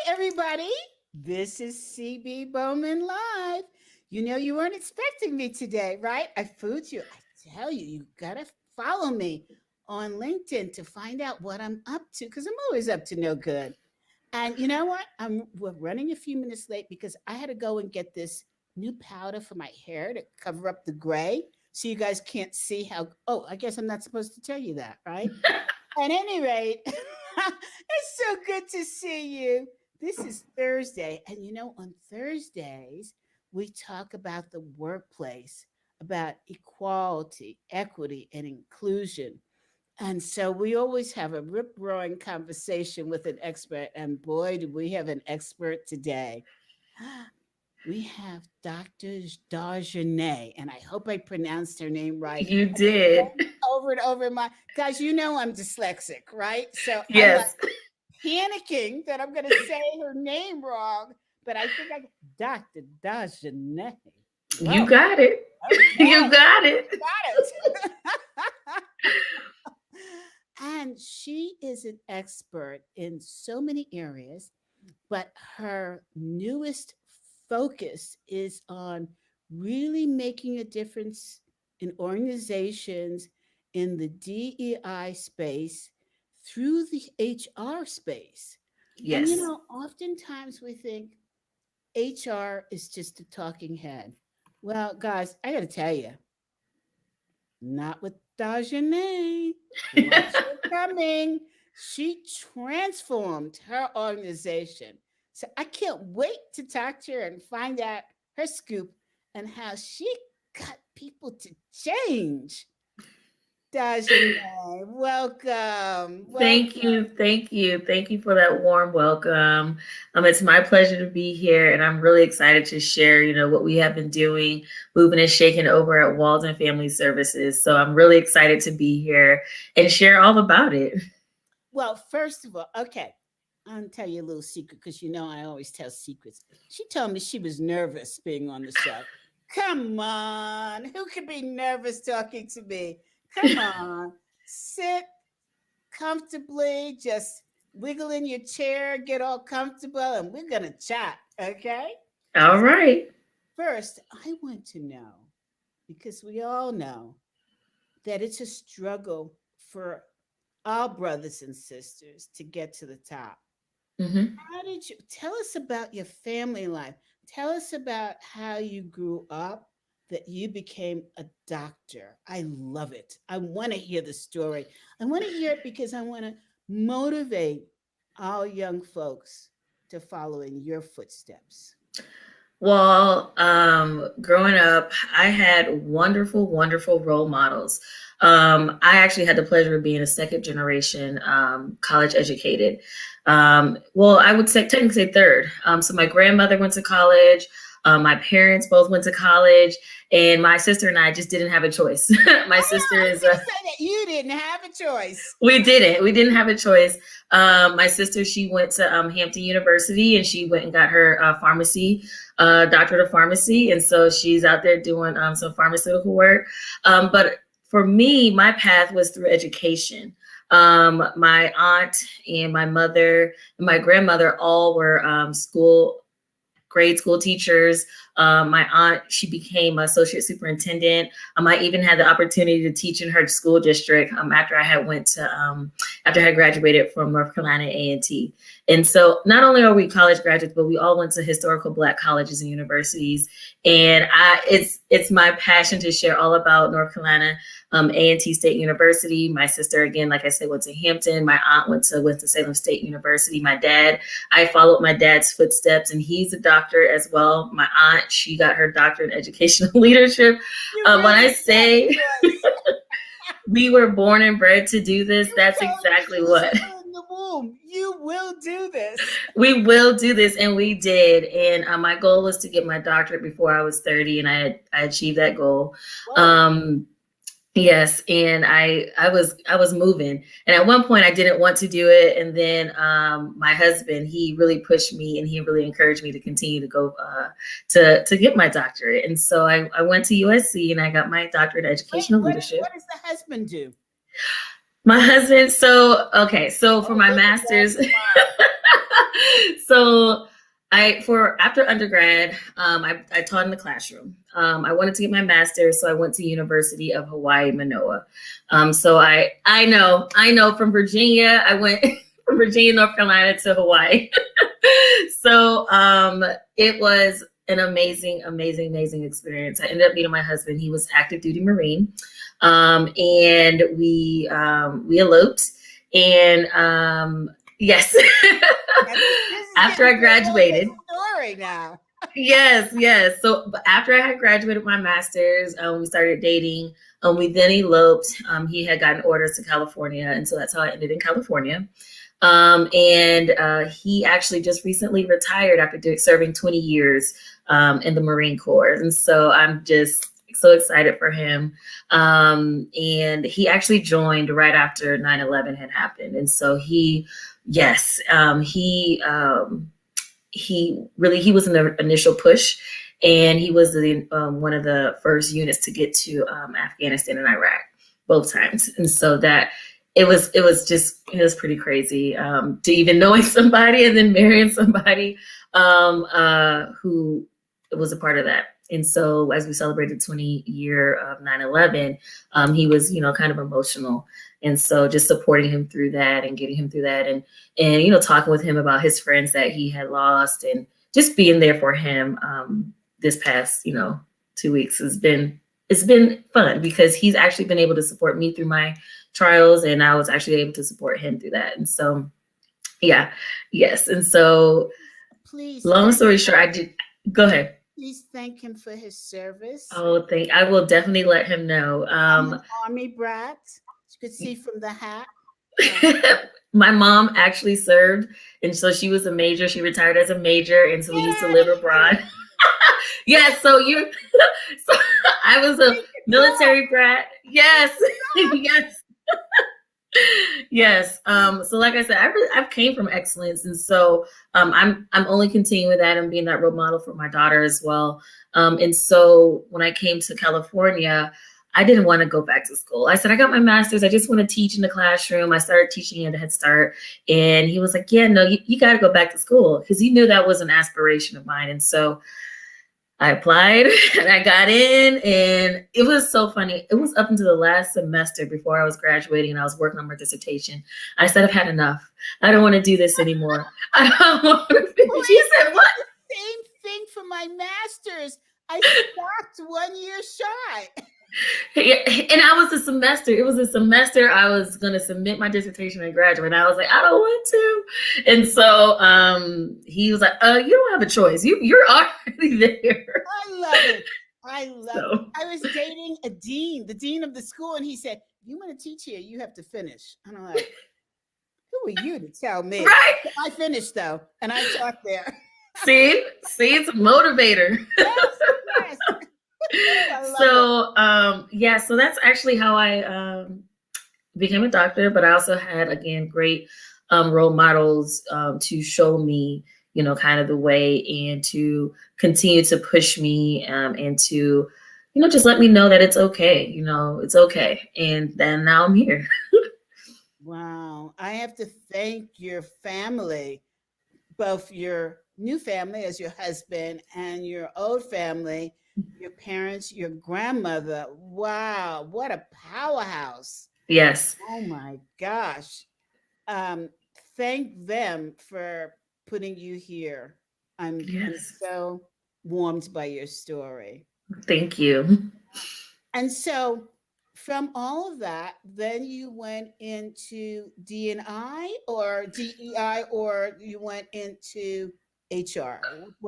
everybody. This is CB Bowman Live. You know, you weren't expecting me today, right? I fooled you. I tell you, you got to follow me on LinkedIn to find out what I'm up to because I'm always up to no good. And you know what? We're running a few minutes late because I had to go and get this new powder for my hair to cover up the gray so you guys can't see how. Oh, I guess I'm not supposed to tell you that, right? At any rate, it's so good to see you. This is Thursday. And you know, on Thursdays, we talk about the workplace, about equality, equity, and inclusion. And so we always have a rip roaring conversation with an expert. And boy, do we have an expert today. We have Dr. Darjené, and I hope I pronounced her name right. You did. Over and over in my guys, you know I'm dyslexic, right? So I'm like Yes. panicking that I'm going to say her name wrong, but I think Dr. Darjené. You got it. Okay, You got it. got it. And she is an expert in so many areas, but her newest focus is on really making a difference in organizations in the DEI space through the HR space. And you Yes. know, oftentimes we think HR is just a talking head. Well, guys, I got to tell you, not with Dajane. Watch her coming. She transformed her organization. So I can't wait to talk to her and find out her scoop and how she got people to change. Dajane, welcome. Thank Welcome. you. Thank you. Thank you for that warm welcome. It's my pleasure to be here, and I'm really excited to share, what we have been doing, moving and shaking over at Walden Family Services. So I'm really excited to be here and share all about it. Well, first of all, okay, I'll tell you a little secret because you know I always tell secrets. She told me she was nervous being on the show. Come on, who could be nervous talking to me? Come on, sit comfortably, just wiggle in your chair, get all comfortable, and we're gonna chat, okay? All right. First, I want to know because we all know that it's a struggle for our brothers and sisters to get to the top. Mhm. How did you tell us about your family life? Tell us about how you grew up, that you became a doctor. I love it. I want to hear the story. I want to hear it because I want to motivate our young folks to follow in your footsteps. Well, growing up, I had wonderful, wonderful role models. I actually had the pleasure of being a second generation college educated. Well, I would say technically say third. So my grandmother went to college. My parents both went to college, and my sister and I just didn't have a choice. My sister I was is going to say that you didn't have a choice. We didn't. We didn't have a choice. My sister, she went to Hampton University, and she went and got her pharmacy, doctorate of pharmacy. And so she's out there doing some pharmaceutical work. But for me, my path was through education. My aunt and my mother and my grandmother all were grade school teachers. My aunt, she became associate superintendent. I even had the opportunity to teach in her school district after I had after I had graduated from North Carolina A&T. And so not only are we college graduates, but we all went to historical Black colleges and universities. And it's my passion to share all about North Carolina A&T State University. My sister, again, like I said, went to Hampton. My aunt went to Winston-Salem State University. My dad, I followed my dad's footsteps, and he's a doctor as well. My aunt, she got her doctorate in educational leadership. When I say we were born and bred to do this, that's exactly what. In the womb, you will do this. We will do this, and we did. And my goal was to get my doctorate before I was 30, and I achieved that goal. Yes, and I was moving, and at one point I didn't want to do it, and then my husband, he really pushed me, and he really encouraged me to continue to go to get my doctorate. And so I went to USC, and I got my doctorate in educational leadership. What does the husband do? My husband, so for my master's, So after undergrad, I taught in the classroom. I wanted to get my master's, so I went to University of Hawaii, Manoa. So I know from Virginia, I went from Virginia, North Carolina to Hawaii. So it was an amazing experience. I ended up meeting my husband. He was active duty Marine, and we eloped. And yes, after I graduated. Story now. Yes. So after I had graduated my master's, we started dating. We then eloped. He had gotten orders to California, and so that's how I ended in California. And he actually just recently retired after serving 20 years in the Marine Corps. And so I'm just so excited for him. And he actually joined right after 9/11 had happened. And so he was in the initial push, and he was one of the first units to get to Afghanistan and Iraq both times. And so that it was pretty crazy to even knowing somebody and then marrying somebody who was a part of that. And so as we celebrated 20 year of 9/11, he was, kind of emotional. And so just supporting him through that and getting him through that and talking with him about his friends that he had lost and just being there for him this past, 2 weeks it's been fun because he's actually been able to support me through my trials, and I was actually able to support him through that. And so, yes. And so, please, long story short, go ahead. Please thank him for his service. Oh, I will definitely let him know. I'm an Army brat. You could see from the hat. My mom actually served, and so she was a major. She retired as a major, and so we used to live abroad. Yes, so I was a military brat. Yes, yes. Yes. So like I said, I've came from excellence. And so I'm only continuing with that and being that role model for my daughter as well. And so when I came to California, I didn't want to go back to school. I said, I got my master's. I just want to teach in the classroom. I started teaching at Head Start. And he was like, yeah, no, you got to go back to school, because he knew that was an aspiration of mine. And so I applied and I got in, and it was so funny. It was up until the last semester before I was graduating and I was working on my dissertation. I said, I've had enough. I don't want to do this anymore. I don't want to finish. She said, what? Same thing for my master's. I stopped 1 year shy. Yeah, and it was a semester I was going to submit my dissertation and graduate. And I was like, I don't want to. And so he was like, you don't have a choice. You're already there. I love it. I was dating the dean of the school, and he said, you want to teach here, you have to finish. And I'm like, who are you to tell me? Right. I finished though, and I taught there. See, it's a motivator. Yes. So so that's actually how I became a doctor. But I also had, again, great role models to show me, kind of the way, and to continue to push me and to, just let me know that it's okay. It's okay. And then now I'm here. Wow. I have to thank your family, both your new family as your husband and your old family, your parents, your grandmother. Wow, what a powerhouse. Yes. Oh my gosh. Thank them for putting you here. I'm so warmed by your story. Thank you. And so from all of that, then you went into D&I or DEI, or you went into HR?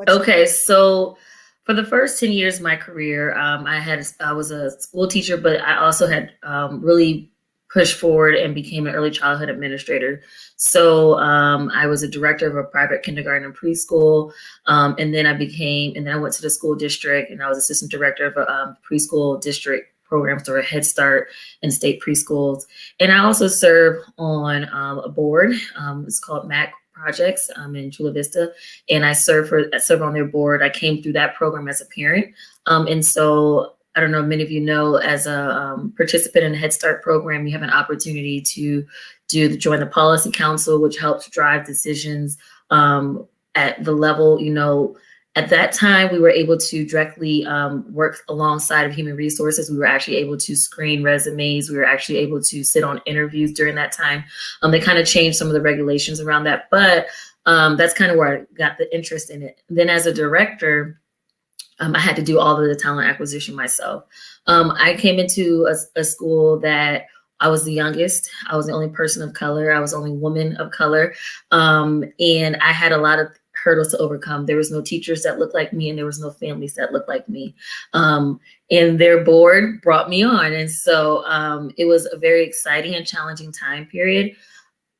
Okay, so for the first 10 years of my career, I was a school teacher, but I also had really pushed forward and became an early childhood administrator. So I was a director of a private kindergarten and preschool, and then I went to the school district, and I was assistant director of a preschool district programs or a Head Start and state preschools. And I also serve on a board. It's called MAC Projects in Chula Vista, and I serve on their board. I came through that program as a parent, and so I don't know, many of you know, as a participant in the Head Start program, you have an opportunity to join the policy council, which helps drive decisions at the level, at that time, we were able to directly work alongside of Human Resources. We were actually able to screen resumes. We were actually able to sit on interviews during that time. They kind of changed some of the regulations around that, but that's kind of where I got the interest in it. Then as a director, I had to do all of the talent acquisition myself. I came into a school that I was the youngest. I was the only person of color. I was the only woman of color. And I had a lot of hurdles to overcome. There was no teachers that looked like me, and there was no families that looked like me. And their board brought me on. And so it was a very exciting and challenging time period,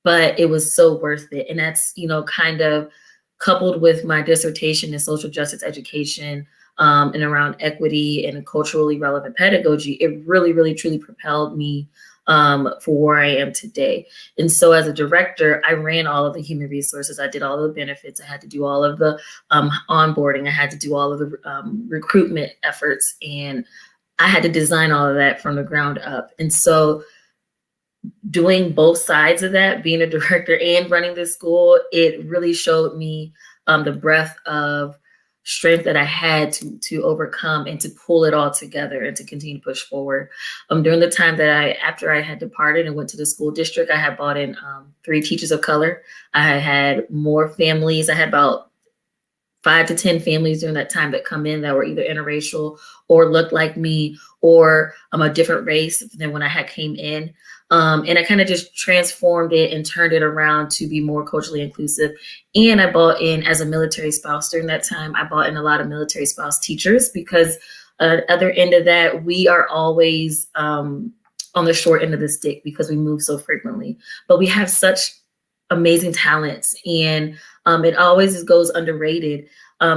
but it was so worth it. And that's, kind of coupled with my dissertation in social justice education and around equity and culturally relevant pedagogy, it really, really, truly propelled me for where I am today. And so as a director, I ran all of the human resources. I did all of the benefits. I had to do all of the onboarding. I had to do all of the recruitment efforts. And I had to design all of that from the ground up. And so doing both sides of that, being a director and running this school, it really showed me the breadth of strength that I had to overcome and to pull it all together and to continue to push forward. During the time that after I had departed and went to the school district, I had brought in 3 teachers of color. I had more families. I had about 5 to 10 families during that time that come in that were either interracial or looked like me or a different race than when I had came in. And I kind of just transformed it and turned it around to be more culturally inclusive. And I brought in, as a military spouse during that time, I brought in a lot of military spouse teachers because other end of that, we are always on the short end of the stick because we move so frequently. But we have such amazing talents, and it always goes underrated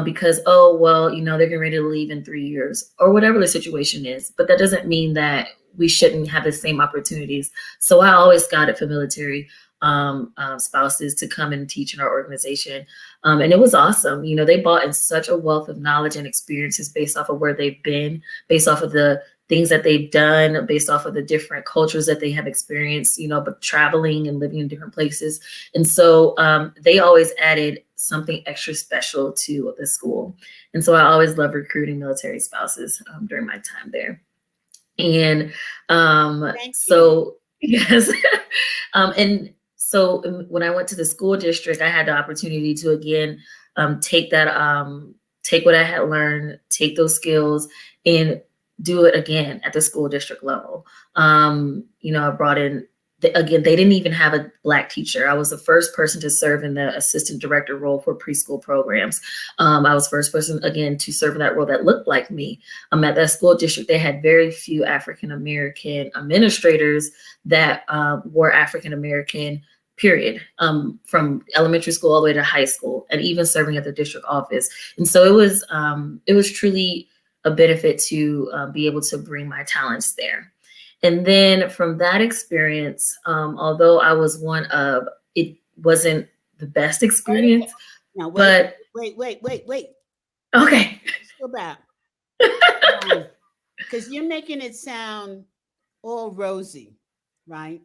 because, they're getting ready to leave in 3 years or whatever the situation is. But that doesn't mean that we shouldn't have the same opportunities. So I always scouted for military spouses to come and teach in our organization. And it was awesome. They brought in such a wealth of knowledge and experiences based off of where they've been, based off of the things that they've done, based off of the different cultures that they have experienced, but traveling and living in different places. And so they always added something extra special to the school. And so I always loved recruiting military spouses during my time there. And so, yes. And so when I went to the school district, I had the opportunity to, again, take what I had learned, take those skills and do it again at the school district level. I brought in, again, they didn't even have a Black teacher. I was the first person to serve in the assistant director role for preschool programs. I was the first person, again, to serve in that role that looked like me. At that school district, they had very few African-American administrators that were African-American, period, from elementary school all the way to high school, and even serving at the district office. And so it was truly a benefit to be able to bring my talents there. And then from that experience, although I was it wasn't the best experience. Now, wait. Okay. Let's go back. Because you're making it sound all rosy, right?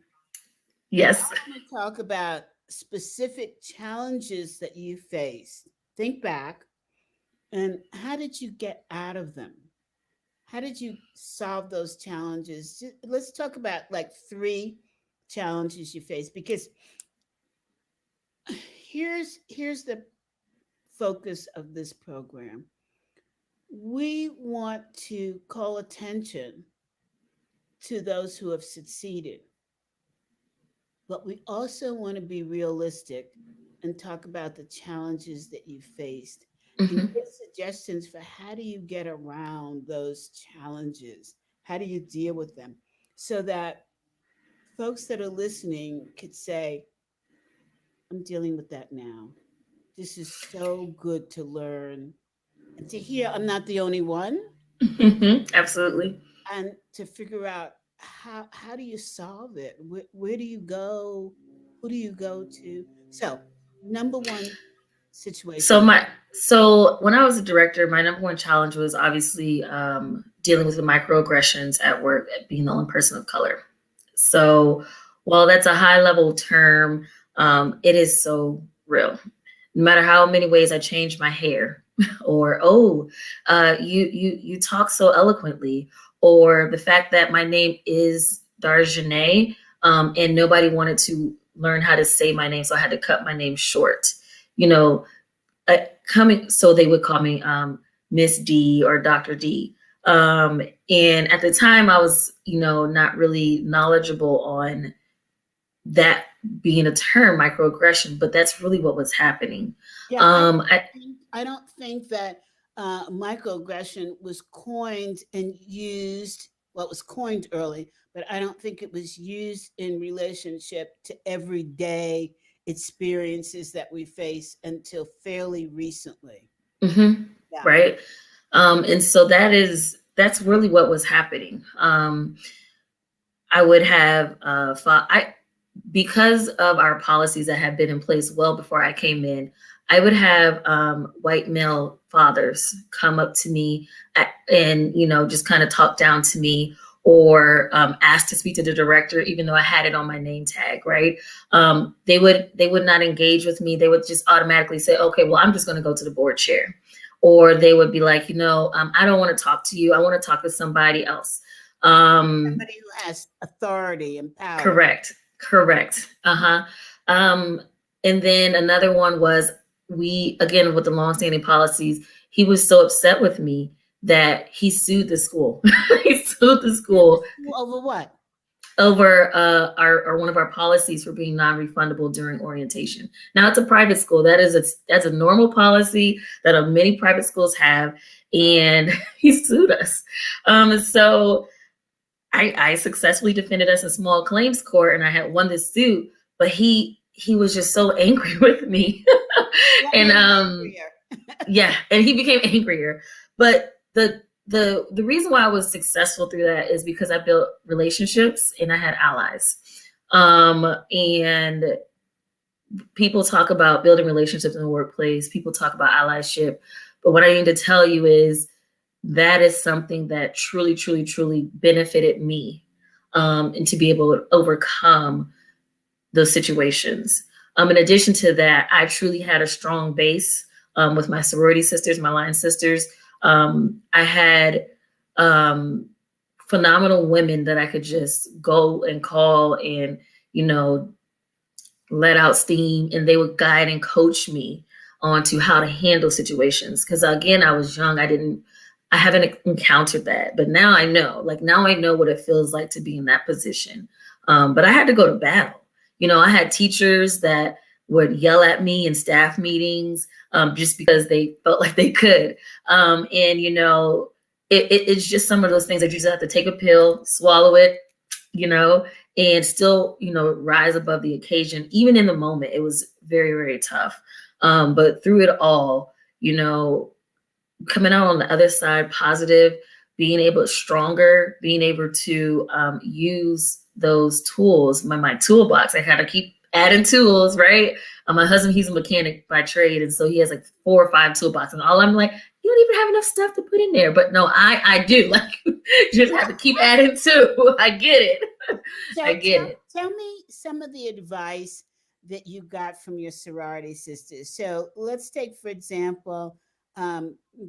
Yes. I want to talk about specific challenges that you faced. Think back, and how did you get out of them? How did you solve those challenges? Let's talk about like 3 challenges you faced, because here's the focus of this program. We want to call attention to those who have succeeded, but we also want to be realistic and talk about the challenges that you faced. Mm-hmm. And give suggestions for how do you get around those challenges? How do you deal with them? So that folks that are listening could say, I'm dealing with that now. This is so good to learn and to hear I'm not the only one. Mm-hmm. Absolutely. And to figure out how do you solve it? Where do you go? Who do you go to? So, number 1 situation. So when I was a director, my number 1 challenge was obviously dealing with the microaggressions at work, being the only person of color. So Well, that's a high level term. It is so real. No matter how many ways I change my hair, or you talk so eloquently, or the fact that my name is Darjené, and nobody wanted to learn how to say my name, so I had to cut my name short. You know, so they would call me Miss D or Dr. D. And at the time, I was, not really knowledgeable on that being a term, microaggression, but that's really what was happening. Yeah, I don't think that microaggression was coined and used. Well, it was coined early, but I don't think it was used in relationship to everyday experiences that we face until fairly recently. Mm-hmm. Yeah. Right. And so that's really what was happening. I would have because of our policies that had been in place well before I came in, I would have white male fathers come up to me and, just kind of talk down to me, or ask to speak to the director, even though I had it on my name tag, right? They would not engage with me. They would just automatically say, okay, well, I'm just going to go to the board chair. Or they would be like, I don't want to talk to you. I want to talk to somebody else. Somebody who has authority and power. Correct. And then another one was, again, with the longstanding policies, he was so upset with me that he sued the school. He sued the school. Over what? Over one of our policies for being non-refundable during orientation. Now, it's a private school. That's a normal policy that many private schools have, and he sued us. So I successfully defended us in small claims court, and I had won this suit. But he was just so angry with me, and and he became angrier. But the reason why I was successful through that is because I built relationships and I had allies. And people talk about building relationships in the workplace. People talk about allyship. But what I need to tell you is that is something that truly, truly, truly benefited me, and to be able to overcome those situations. In addition to that, I truly had a strong base with my sorority sisters, my line sisters. I had phenomenal women that I could just go and call and, let out steam, and they would guide and coach me onto how to handle situations. Because again, I was young. I haven't encountered that, but now I know. Now I know what it feels like to be in that position. But I had to go to battle. I had teachers that would yell at me in staff meetings just because they felt like they could. And, it's just some of those things that you just have to take a pill, swallow it, and still, rise above the occasion. Even in the moment, it was very, very tough. But through it all, coming out on the other side, positive, being stronger, being able to use those tools, my toolbox. I had to keep adding tools, right? My husband, he's a mechanic by trade, and so he has 4 or 5 toolboxes. And all I'm like, you don't even have enough stuff to put in there. But no, I do. You just have to keep adding too. I get it. So tell me some of the advice that you got from your sorority sisters. So let's take, for example,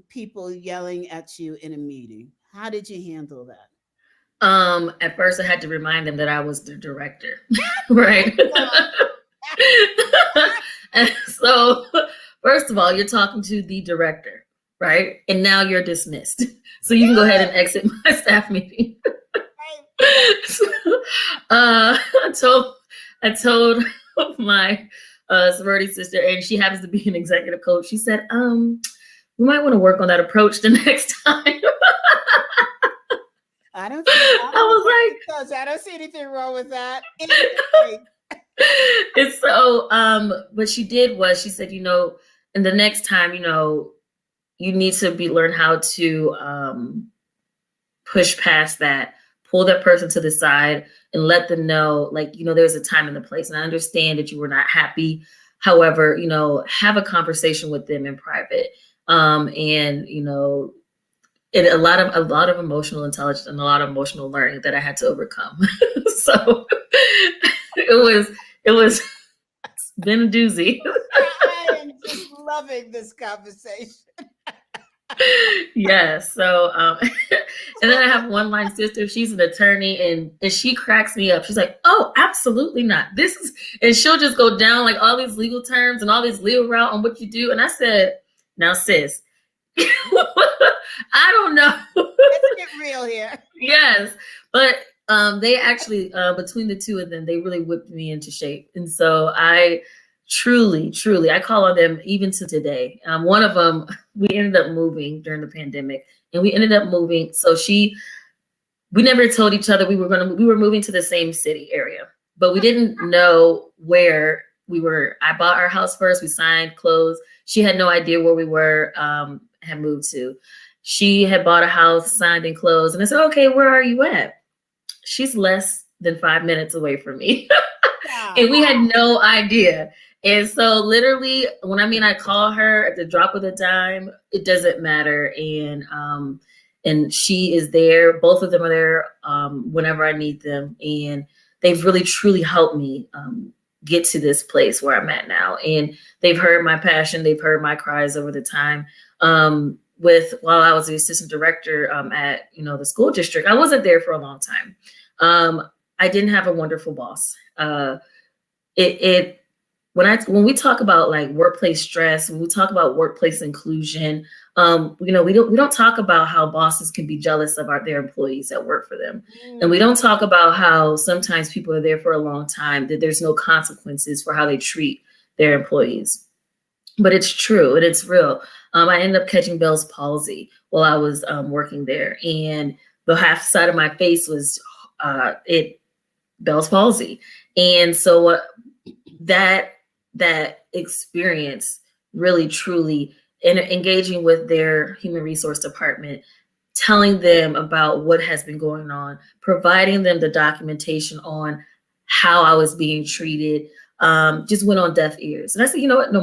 people yelling at you in a meeting. How did you handle that? At first I had to remind them that I was the director, right? And so first of all, you're talking to the director, right? And now you're dismissed. So you can go ahead and exit my staff meeting. So, I told my sorority sister, and she happens to be an executive coach. She said, we might want to work on that approach the next time. I don't see anything wrong with that. And so, what she did was she said, and the next time, you need to learn how to push past that, pull that person to the side and let them know, there's a time and a place. And I understand that you were not happy. However, have a conversation with them in private. And and a lot of emotional intelligence and a lot of emotional learning that I had to overcome. So it was been a doozy. I am just loving this conversation. Yeah. So, and then I have one line sister. She's an attorney, and she cracks me up. She's like, "Oh, absolutely not. This is," and she'll just go down like all these legal terms and all this legal route on what you do. And I said, "Now, sis, I don't know." Let's get real here. Yes, but they actually, between the two of them, they really whipped me into shape, and so I truly, I call on them even to today. One of them, we ended up moving during the pandemic, and we ended up moving. So we never told each other we were moving to the same city area, but we didn't know where we were. I bought our house first. We signed, closed. She had no idea where we were, had moved to. She had bought a house, signed and closed. And I said, okay, where are you at? She's less than 5 minutes away from me. And we had no idea. And so literally, when I call her at the drop of a dime, it doesn't matter. And she is there. Both of them are there whenever I need them. And they've really, truly helped me get to this place where I'm at now. And they've heard my passion. They've heard my cries over the time. While I was the assistant director at the school district, I wasn't there for a long time. I didn't have a wonderful boss. When we talk about like workplace stress, when we talk about workplace inclusion, we don't talk about how bosses can be jealous of their employees that work for them. And we don't talk about how sometimes people are there for a long time, that there's no consequences for how they treat their employees. But it's true and it's real. I ended up catching Bell's palsy while I was working there, and the half side of my face was Bell's palsy. And so that experience really, truly, engaging with their human resource department, telling them about what has been going on, providing them the documentation on how I was being treated, just went on deaf ears. And I said, you know what? No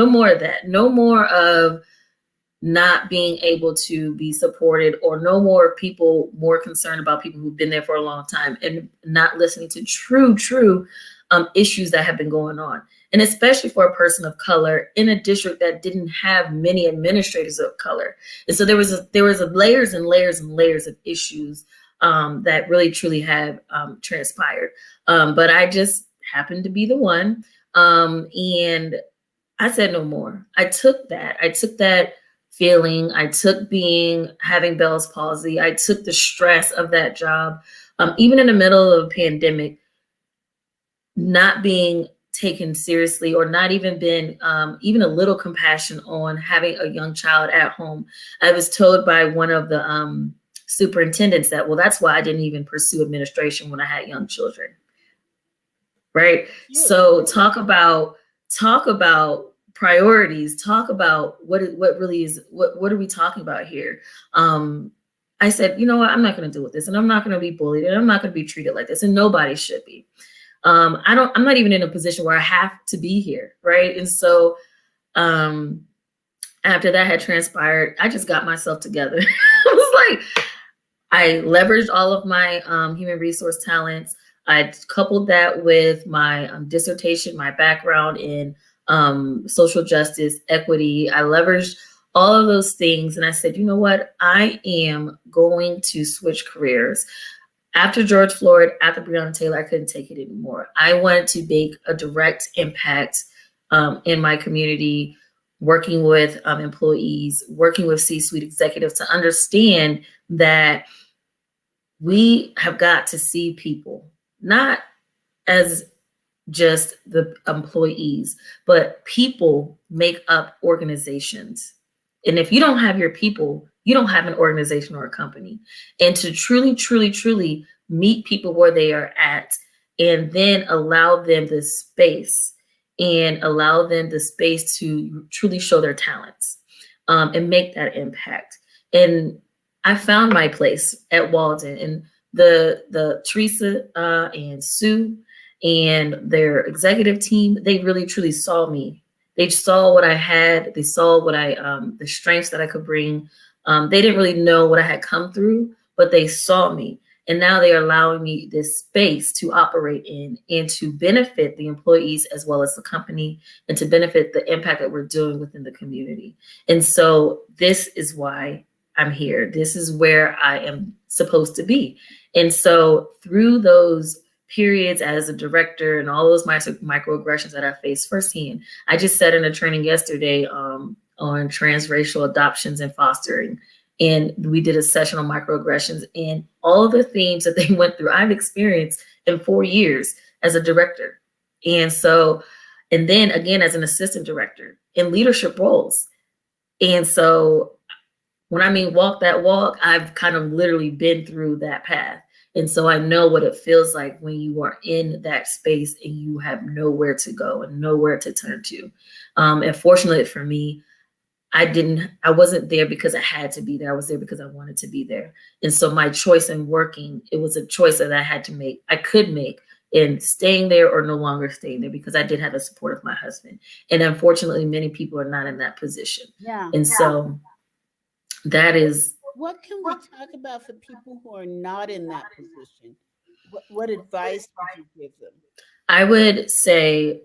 more of that. No more of not being able to be supported, or no more people more concerned about people who've been there for a long time and not listening to true issues that have been going on. And especially for a person of color in a district that didn't have many administrators of color. And so there was layers and layers and layers of issues that really, truly have transpired. But I just happened to be the one. And I said no more. I took that feeling. I took having Bell's palsy. I took the stress of that job, even in the middle of a pandemic, not being taken seriously, or not even been even a little compassion on having a young child at home. I was told by one of the superintendents that, well, that's why I didn't even pursue administration when I had young children. Right. Yeah. So talk about priorities, talk about what really is, what are we talking about here? I said, you know what, I'm not going to deal with this, and I'm not going to be bullied, and I'm not going to be treated like this, and nobody should be. I'm not even in a position where I have to be here. Right. And so after that had transpired, I just got myself together. I was like, I leveraged all of my human resource talents. I coupled that with my dissertation, my background in social justice, equity. I leveraged all of those things. And I said, you know what? I am going to switch careers. After George Floyd, after Breonna Taylor, I couldn't take it anymore. I wanted to make a direct impact in my community, working with employees, working with C-suite executives to understand that we have got to see people, not as just the employees, but people make up organizations. And if you don't have your people, you don't have an organization or a company. And to truly, truly, truly meet people where they are at, and then allow them the space to truly show their talents and make that impact. And I found my place at Walden, and the Teresa and Sue and their executive team, they really truly saw me. They saw what I had. They saw what the strengths that I could bring. They didn't really know what I had come through, but they saw me. And now they are allowing me this space to operate in and to benefit the employees as well as the company, and to benefit the impact that we're doing within the community. And so this is why I'm here. This is where I am supposed to be. And so through those periods as a director and all those microaggressions that I faced firsthand, I just sat in a training yesterday on transracial adoptions and fostering. And we did a session on microaggressions, and all of the themes that they went through, I've experienced in 4 years as a director. And so, and then again, as an assistant director in leadership roles. And so when I mean walk that walk, I've kind of literally been through that path. And so I know what it feels like when you are in that space and you have nowhere to go and nowhere to turn to. And fortunately for me, I wasn't there because I had to be there. I was there because I wanted to be there. And so my choice in working, it was a choice that I had to make. I could make in staying there or no longer staying there, because I did have the support of my husband. And unfortunately, many people are not in that position. Yeah. And so that is. What can we talk about for people who are not in that position? What advice would you give them? I would say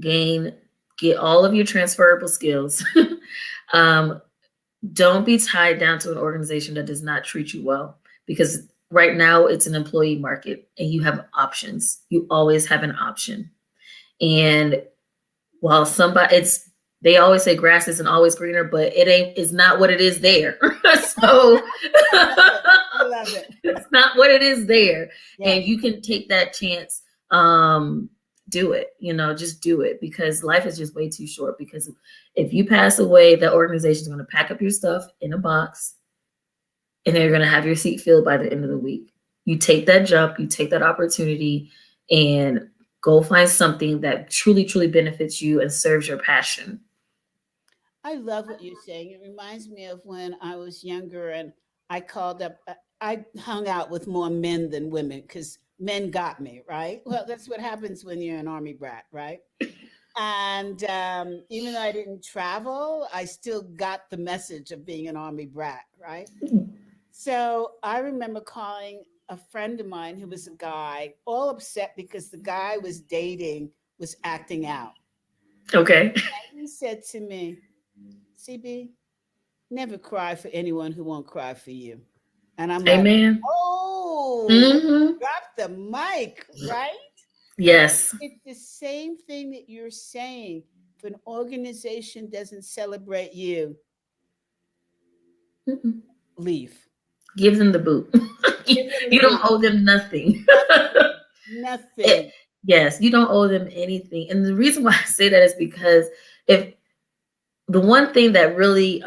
get all of your transferable skills. Don't be tied down to an organization that does not treat you well, because right now it's an employee market and you have options. You always have an option. And while they always say grass isn't always greener, but it's not what it is there. So I love it. It's not what it is there. Yeah. And you can take that chance. Do it, just do it, because life is just way too short. Because if you pass away, the organization is going to pack up your stuff in a box and they're going to have your seat filled by the end of the week. You take that jump, you take that opportunity, and go find something that truly, truly benefits you and serves your passion. I love what you're saying. It reminds me of when I was younger and I hung out with more men than women because men got me, right? Well, that's what happens when you're an Army brat, right? And even though I didn't travel, I still got the message of being an Army brat, right? So I remember calling a friend of mine who was a guy, all upset because the guy was acting out. Okay. And he said to me, CB, never cry for anyone who won't cry for you. And I'm Amen. Like, drop the mic, right? Yes. It's the same thing that you're saying. If an organization doesn't celebrate you, leave. Give them the boot. You don't owe them nothing. Nothing. Yes, you don't owe them anything. And the reason why I say that is because if the one thing that really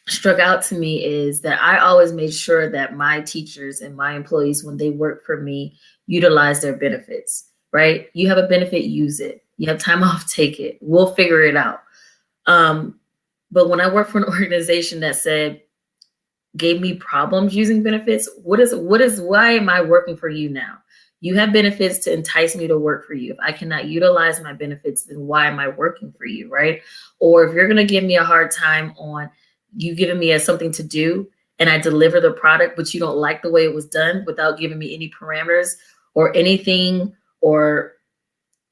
struck out to me is that I always made sure that my teachers and my employees, when they work for me, utilize their benefits, right? You have a benefit, use it. You have time off, take it. We'll figure it out. But when I worked for an organization that gave me problems using benefits, why am I working for you now? You have benefits to entice me to work for you. If I cannot utilize my benefits, then why am I working for you, right? Or if you're going to give me a hard time on you giving me something to do and I deliver the product, but you don't like the way it was done without giving me any parameters or anything, or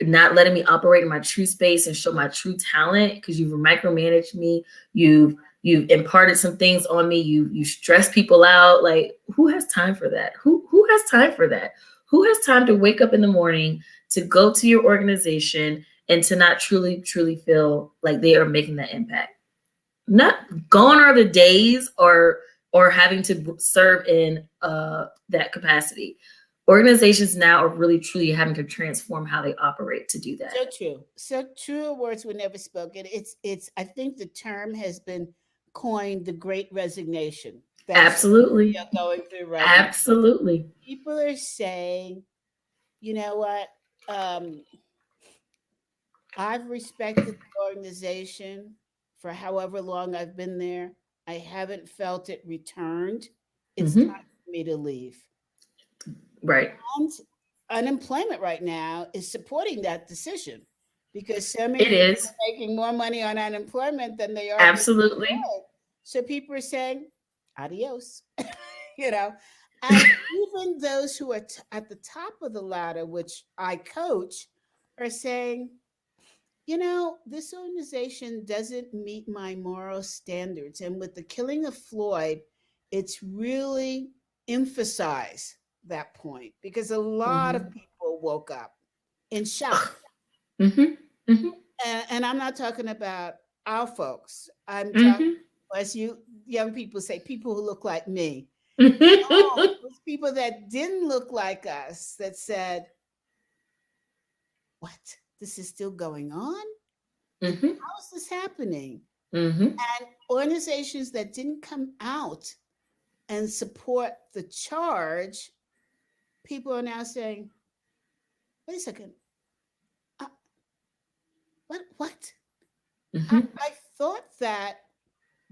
not letting me operate in my true space and show my true talent because you've micromanaged me, you've imparted some things on me, you stress people out. Like, who has time for that? Who has time for that? Who has time to wake up in the morning, to go to your organization and to not truly, truly feel like they are making that impact? Not gone are the days or having to serve in that capacity. Organizations now are really, truly having to transform how they operate to do that. So true. So true. Words were never spoken. I think the term has been coined, the Great Resignation. That's Absolutely. what we are going through right Absolutely. now. People are saying, you know what? I've respected the organization for however long I've been there. I haven't felt it returned. It's time for me to leave. Right. And unemployment right now is supporting that decision because so many people are making more money on unemployment than they are. Absolutely. So people are saying, adios, you know. And even those who are at the top of the ladder, which I coach, are saying, this organization doesn't meet my moral standards. And with the killing of Floyd, it's really emphasized that point because a lot of Mm-hmm. people woke up in shock. Mm-hmm. Mm-hmm. And I'm not talking about our folks. I'm talking, Mm-hmm. as you young people say, people who look like me. No, Mm-hmm. those people that didn't look like us that said, what? This is still going on? How is this happening? Mm-hmm. And organizations that didn't come out and support the charge, people are now saying, wait a second, uh, what? I thought that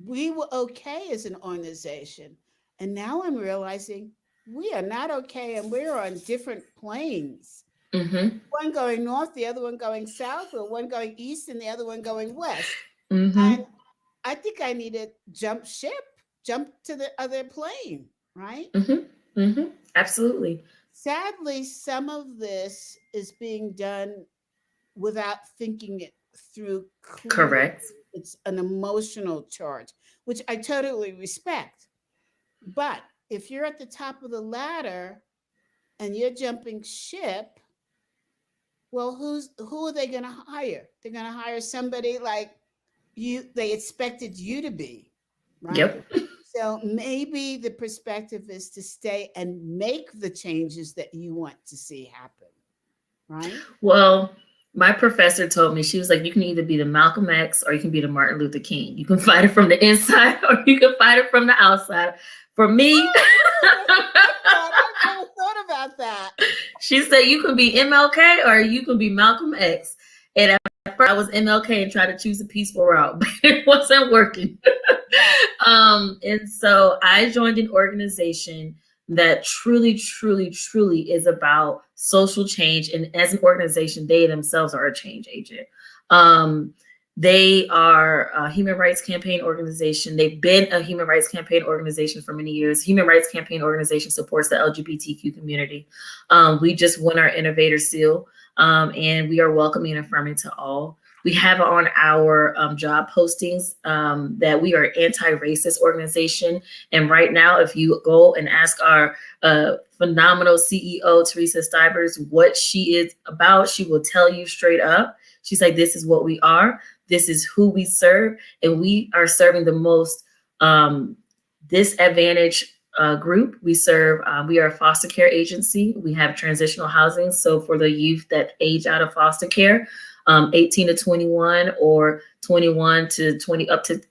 we were okay as an organization. And now I'm realizing we are not okay and we're on different planes. Mm-hmm. One going north, the other one going south, or one going east and the other one going west. Mm-hmm. And I think I need to jump ship, jump to the other plane, right? Mm-hmm. Mm-hmm. Absolutely. Sadly, some of this is being done without thinking it through clearly. Correct. It's an emotional charge, which I totally respect. But if you're at the top of the ladder and you're jumping ship, well, who are they going to hire? They're going to hire somebody like they expected you to be, right? Yep. So maybe the perspective is to stay and make the changes that you want to see happen, right? Well, my professor told me, she was like, you can either be the Malcolm X or you can be the Martin Luther King. You can fight it from the inside or you can fight it from the outside. For me, I never thought about that. she said you can be MLK or you can be Malcolm X. And at first I was MLK and tried to choose a peaceful route, but it wasn't working. And so I joined an organization that truly, truly, truly is about social change. And as an organization, they themselves are a change agent. They are a human rights campaign organization. They've been a human rights campaign organization for many years. Human rights campaign organization supports the LGBTQ community. We just won our innovator seal, and we are welcoming and affirming to all. We have on our job postings that we are an anti-racist organization. And right now, if you go and ask our phenomenal CEO, Teresa Stivers, what she is about, she will tell you straight up. She's like, this is what we are. This is who we serve. And we are serving the most disadvantaged group. We serve, we are a foster care agency. We have transitional housing. So for the youth that age out of foster care, 18 to 21 or 21 to 20,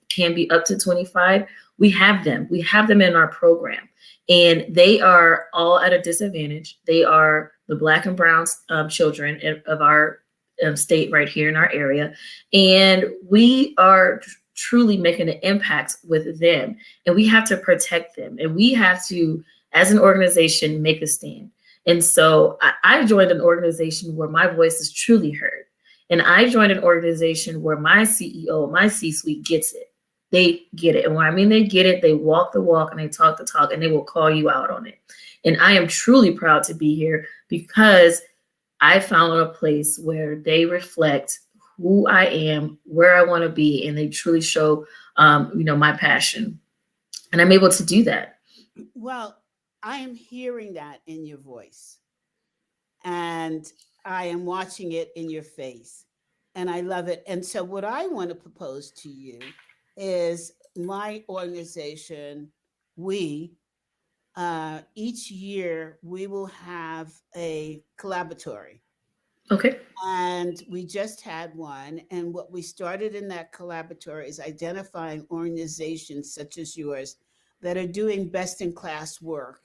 can be up to 25. We have them in our program, and they are all at a disadvantage. They are the Black and brown children of our state right here in our area. And we are truly making an impact with them, and we have to protect them, and we have to, as an organization, make a stand. And so I joined an organization where my voice is truly heard. And I joined an organization where my CEO, my C-suite gets it. They get it. And when I mean they get it, they walk the walk and they talk the talk, and they will call you out on it. And I am truly proud to be here because I found a place where they reflect who I am, where I want to be, and they truly show, my passion. And I'm able to do that. Well, I am hearing that in your voice, and I am watching it in your face, and I love it. And so, what I want to propose to you is my organization, we, each year, we will have a collaboratory. Okay. And we just had one. And what we started in that collaboratory is identifying organizations such as yours that are doing best in class work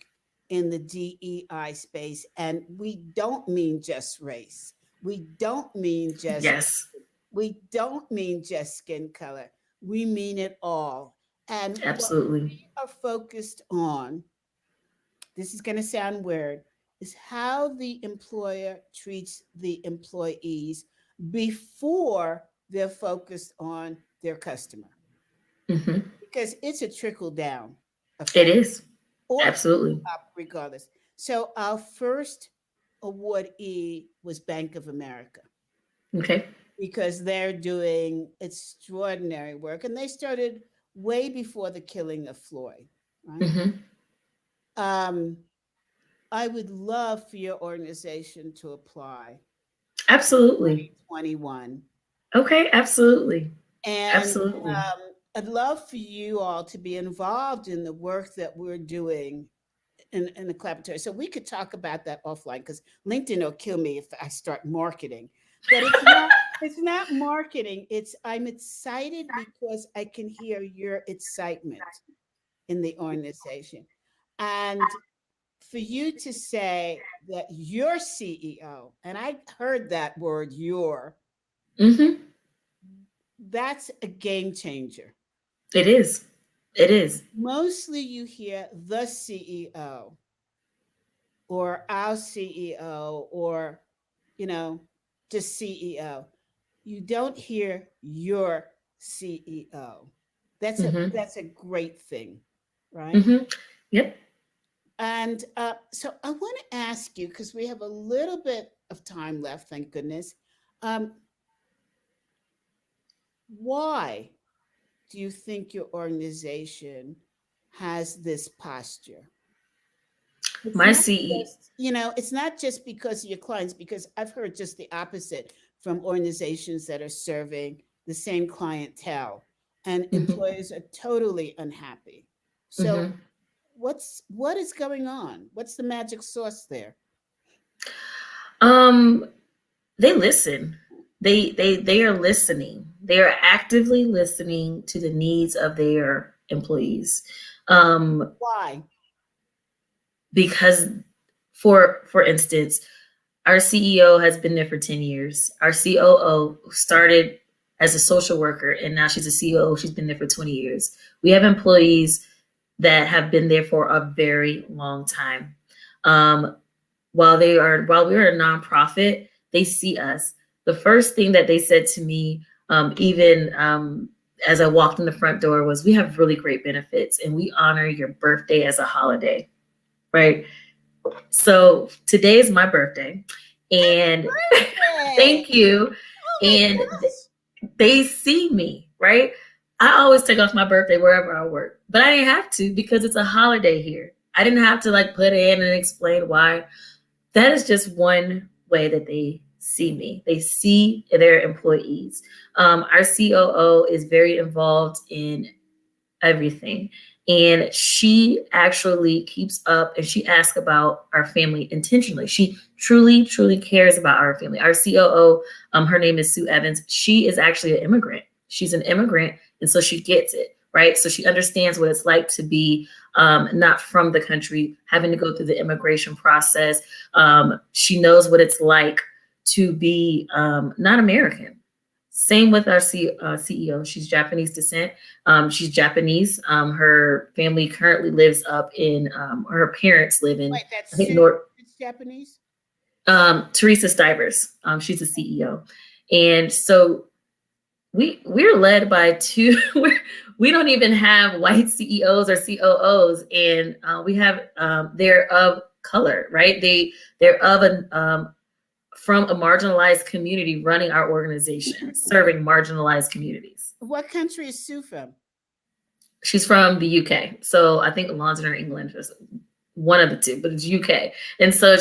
in the DEI space. And we don't mean just race. We don't mean just Yes, we don't mean just skin color. We mean it all. And what absolutely. we are focused on, this is going to sound weird, is how the employer treats the employees before they're focused on their customer. Mm-hmm. because it's a trickle down effect. It is. Or Absolutely. up regardless. So our first awardee was Bank of America Okay. because they're doing extraordinary work, and they started way before the killing of Floyd. Right. Mm-hmm. Um, I would love for your organization to apply Absolutely. 2021. Okay. Absolutely. And Absolutely. I'd love for you all to be involved in the work that we're doing in the collaboratory. So we could talk about that offline because LinkedIn will kill me if I start marketing. But it's not marketing. It's I'm excited because I can hear your excitement in the organization. And for you to say that your CEO, and I heard that word your, Mm-hmm. that's a game changer. It is. It is. Mostly you hear the CEO or our CEO or, you know, just CEO. You don't hear your CEO. Mm-hmm. That's a great thing, right? Mm-hmm. Yep. And so I want to ask you because we have a little bit of time left, thank goodness. Um, why do you think your organization has this posture? It's My not CE. just, it's not just because of your clients, because I've heard just the opposite from organizations that are serving the same clientele, and Mm-hmm. employees are totally unhappy. So Mm-hmm. what is going on? What's the magic sauce there? Um, they listen. They are listening. They are actively listening to the needs of their employees. Um, Why? because for instance, our CEO has been there for 10 years. Our COO started as a social worker and now she's a COO. She's been there for 20 years. We have employees that have been there for a very long time. Um, while we are a nonprofit, they see us. The first thing that they said to me, even as I walked in the front door, was, "We have really great benefits, and we honor your birthday as a holiday." Right. So today is my birthday, and Birthday! thank you. Oh my And gosh! they see me, right? I always take off my birthday wherever I work, but I didn't have to because it's a holiday here. I didn't have to like put in and explain why. That is just one way that they see me. They see their employees. Our COO is very involved in everything. And she actually keeps up and she asks about our family intentionally. She truly, truly cares about our family. Our COO, her name is Sue Evans. She is actually an immigrant. She's an immigrant. And so she gets it, right? So she understands what it's like to be not from the country, having to go through the immigration process. She knows what it's like to be not American. Same with our CEO. She's Japanese descent. She's Japanese. Her family currently lives up in, her parents live in, Wait, I that's think, Sue. North. It's Japanese. Teresa Stivers. She's the CEO. And so we're led by two, we don't even have white CEOs or COOs. And we have, they're of color, right? They're of from a marginalized community running our organization, serving marginalized communities. What country is Sue from? She's from the UK. So I think London or England, is one of the two, but it's UK. And so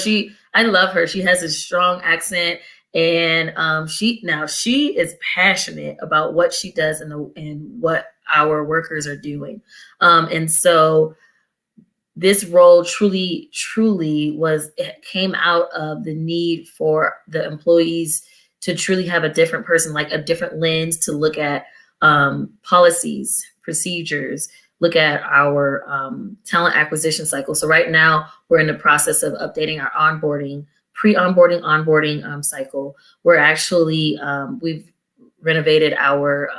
I love her. She has a strong accent, and she is passionate about what she does and what our workers are doing. And so this role truly came out of the need for the employees to truly have a different person, like a different lens to look at policies, procedures, look at our talent acquisition cycle. So right now we're in the process of updating our onboarding cycle. We're actually, we've renovated our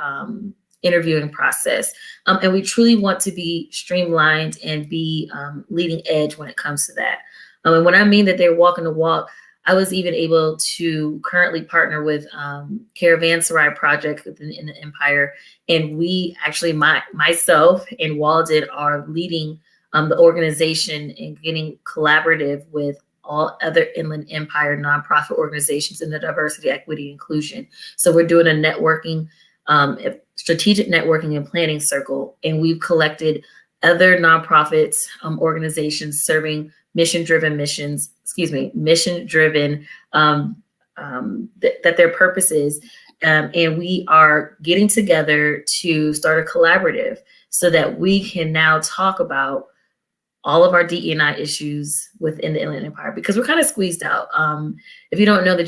interviewing process. And we truly want to be streamlined and be leading edge when it comes to that. And when I mean that they're walking the walk, I was even able to currently partner with Caravanserai Project in the Empire. And we actually, myself and Walden are leading the organization and getting collaborative with all other Inland Empire nonprofit organizations in the diversity, equity, inclusion. So we're doing a networking, strategic networking and planning circle. And we've collected other nonprofits, organizations serving mission-driven, that their purpose is. And we are getting together to start a collaborative so that we can now talk about all of our DE&I issues within the Inland Empire, because we're kind of squeezed out. If you don't know the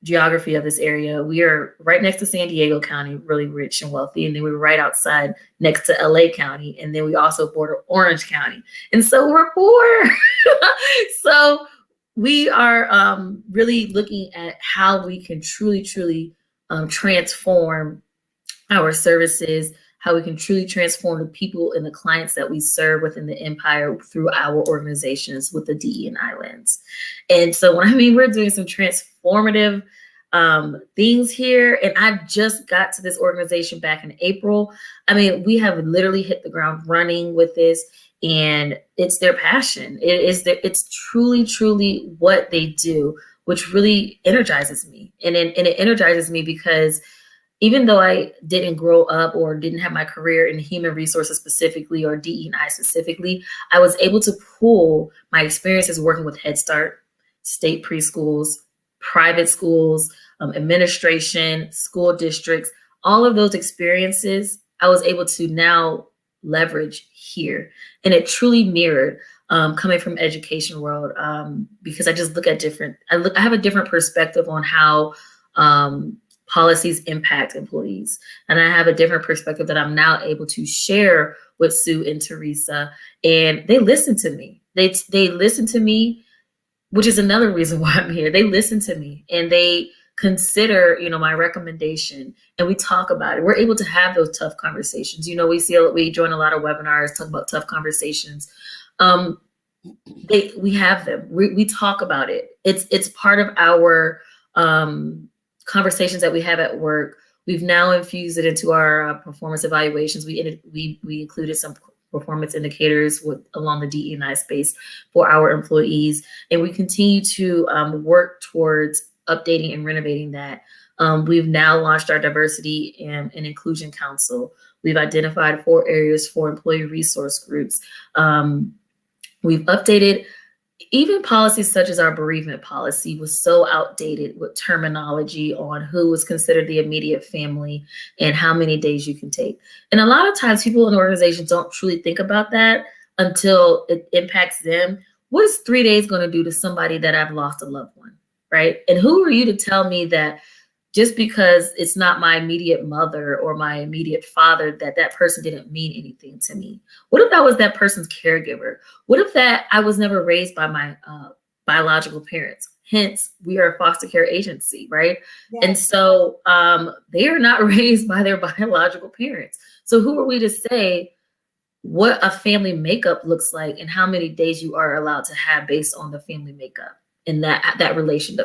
geography of this area, we are right next to San Diego County, really rich and wealthy, and then we're right outside next to LA County, and then we also border Orange County, and so we're poor. So we are really looking at how we can truly transform our services, how we can truly transform the people and the clients that we serve within the empire through our organizations with the DE&I lens. And so when I mean we're doing some transformative things here, and I just got to this organization back in April. I mean, we have literally hit the ground running with this, and it's their passion. It's truly what they do, which really energizes me. And it energizes me because even though I didn't grow up or didn't have my career in human resources specifically or DE&I specifically, I was able to pull my experiences working with Head Start, state preschools, private schools, administration, school districts, all of those experiences, I was able to now leverage here. And it truly mirrored coming from education world, because I just look at I have a different perspective on how policies impact employees. And I have a different perspective that I'm now able to share with Sue and Teresa, and they listen to me. They listen to me, which is another reason why I'm here. They listen to me and they consider, my recommendation, and we talk about it. We're able to have those tough conversations. We join a lot of webinars, talk about tough conversations. We have them. We talk about it. It's part of our conversations that we have at work. We've now infused it into our performance evaluations. We included some performance indicators along the DE&I space for our employees, and we continue to work towards updating and renovating that. We've now launched our diversity and inclusion council. We've identified 4 areas for employee resource groups. We've updated even policies such as our bereavement policy was so outdated with terminology on who was considered the immediate family and how many days you can take. And a lot of times people in organizations don't truly think about that until it impacts them. What is 3 days going to do to somebody that I've lost a loved one, right? And who are you to tell me that just because it's not my immediate mother or my immediate father, that person didn't mean anything to me? What if that was that person's caregiver? What if that I was never raised by my biological parents? Hence, we are a foster care agency, right? Yes. And so they are not raised by their biological parents. So who are we to say what a family makeup looks like and how many days you are allowed to have based on the family makeup? In that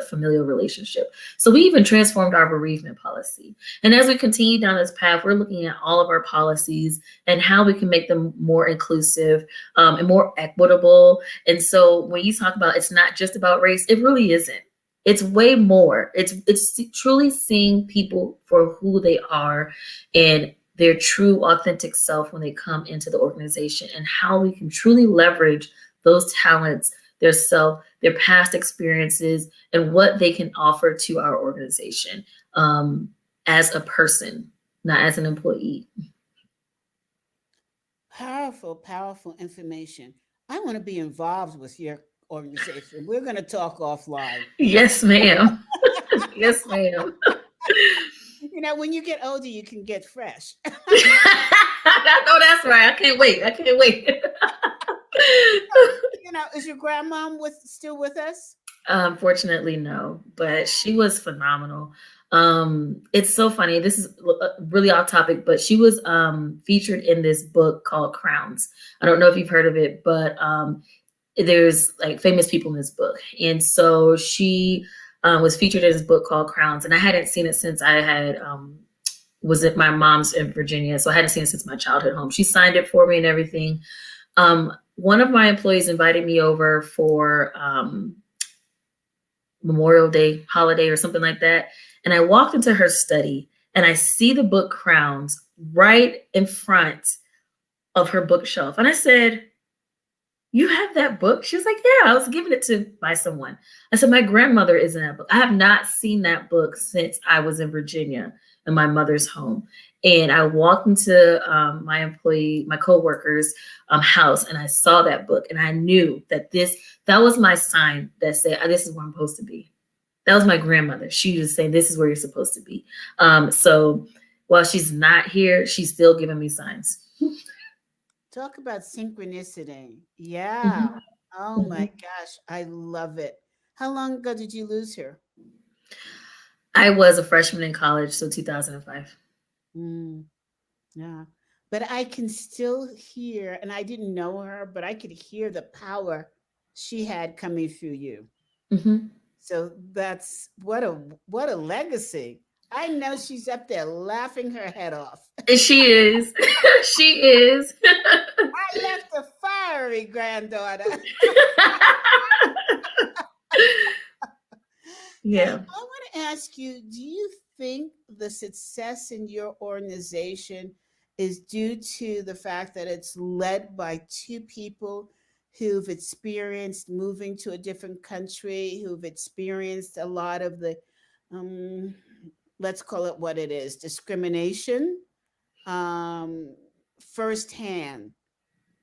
familial relationship. So we even transformed our bereavement policy. And as we continue down this path, we're looking at all of our policies and how we can make them more inclusive and more equitable. And so when you talk about it's not just about race, it really isn't. It's way more. It's truly seeing people for who they are and their true authentic self when they come into the organization, and how we can truly leverage those talents, their self, their past experiences, and what they can offer to our organization as a person, not as an employee. Powerful, powerful information. I want to be involved with your organization. We're going to talk offline. Yes, ma'am. Yes, ma'am. When you get older, you can get fresh. I know that's right. I can't wait. Is your grandma still with us? Unfortunately, no, but she was phenomenal. It's so funny. This is really off topic, but she was featured in this book called Crowns. I don't know if you've heard of it, but there's like famous people in this book. And so she was featured in this book called Crowns. And I hadn't seen it since I had was at my mom's in Virginia. So I hadn't seen it since my childhood home. She signed it for me and everything. One of my employees invited me over for Memorial Day holiday or something like that. And I walked into her study and I see the book Crowns right in front of her bookshelf. And I said, "You have that book?" She was like, "Yeah, I was given it by someone." I said, "My grandmother is in that book. I have not seen that book since I was in Virginia in my mother's home." And I walked into my coworker's house, and I saw that book, and I knew that that was my sign that said, "This is where I'm supposed to be." That was my grandmother. She was saying, "This is where you're supposed to be." So while she's not here, she's still giving me signs. Talk about synchronicity. Yeah. Mhm. Oh my gosh, I love it. How long ago did you lose her? I was a freshman in college, so 2005. Yeah. But I can still hear, and I didn't know her, but I could hear the power she had coming through you. Mm-hmm. So that's what a legacy. I know she's up there laughing her head off. And she is. She is. I left a fiery granddaughter. Yeah. I want to ask you, do you think the success in your organization is due to the fact that it's led by two people who've experienced moving to a different country, who've experienced a lot of the, let's call it what it is, discrimination firsthand,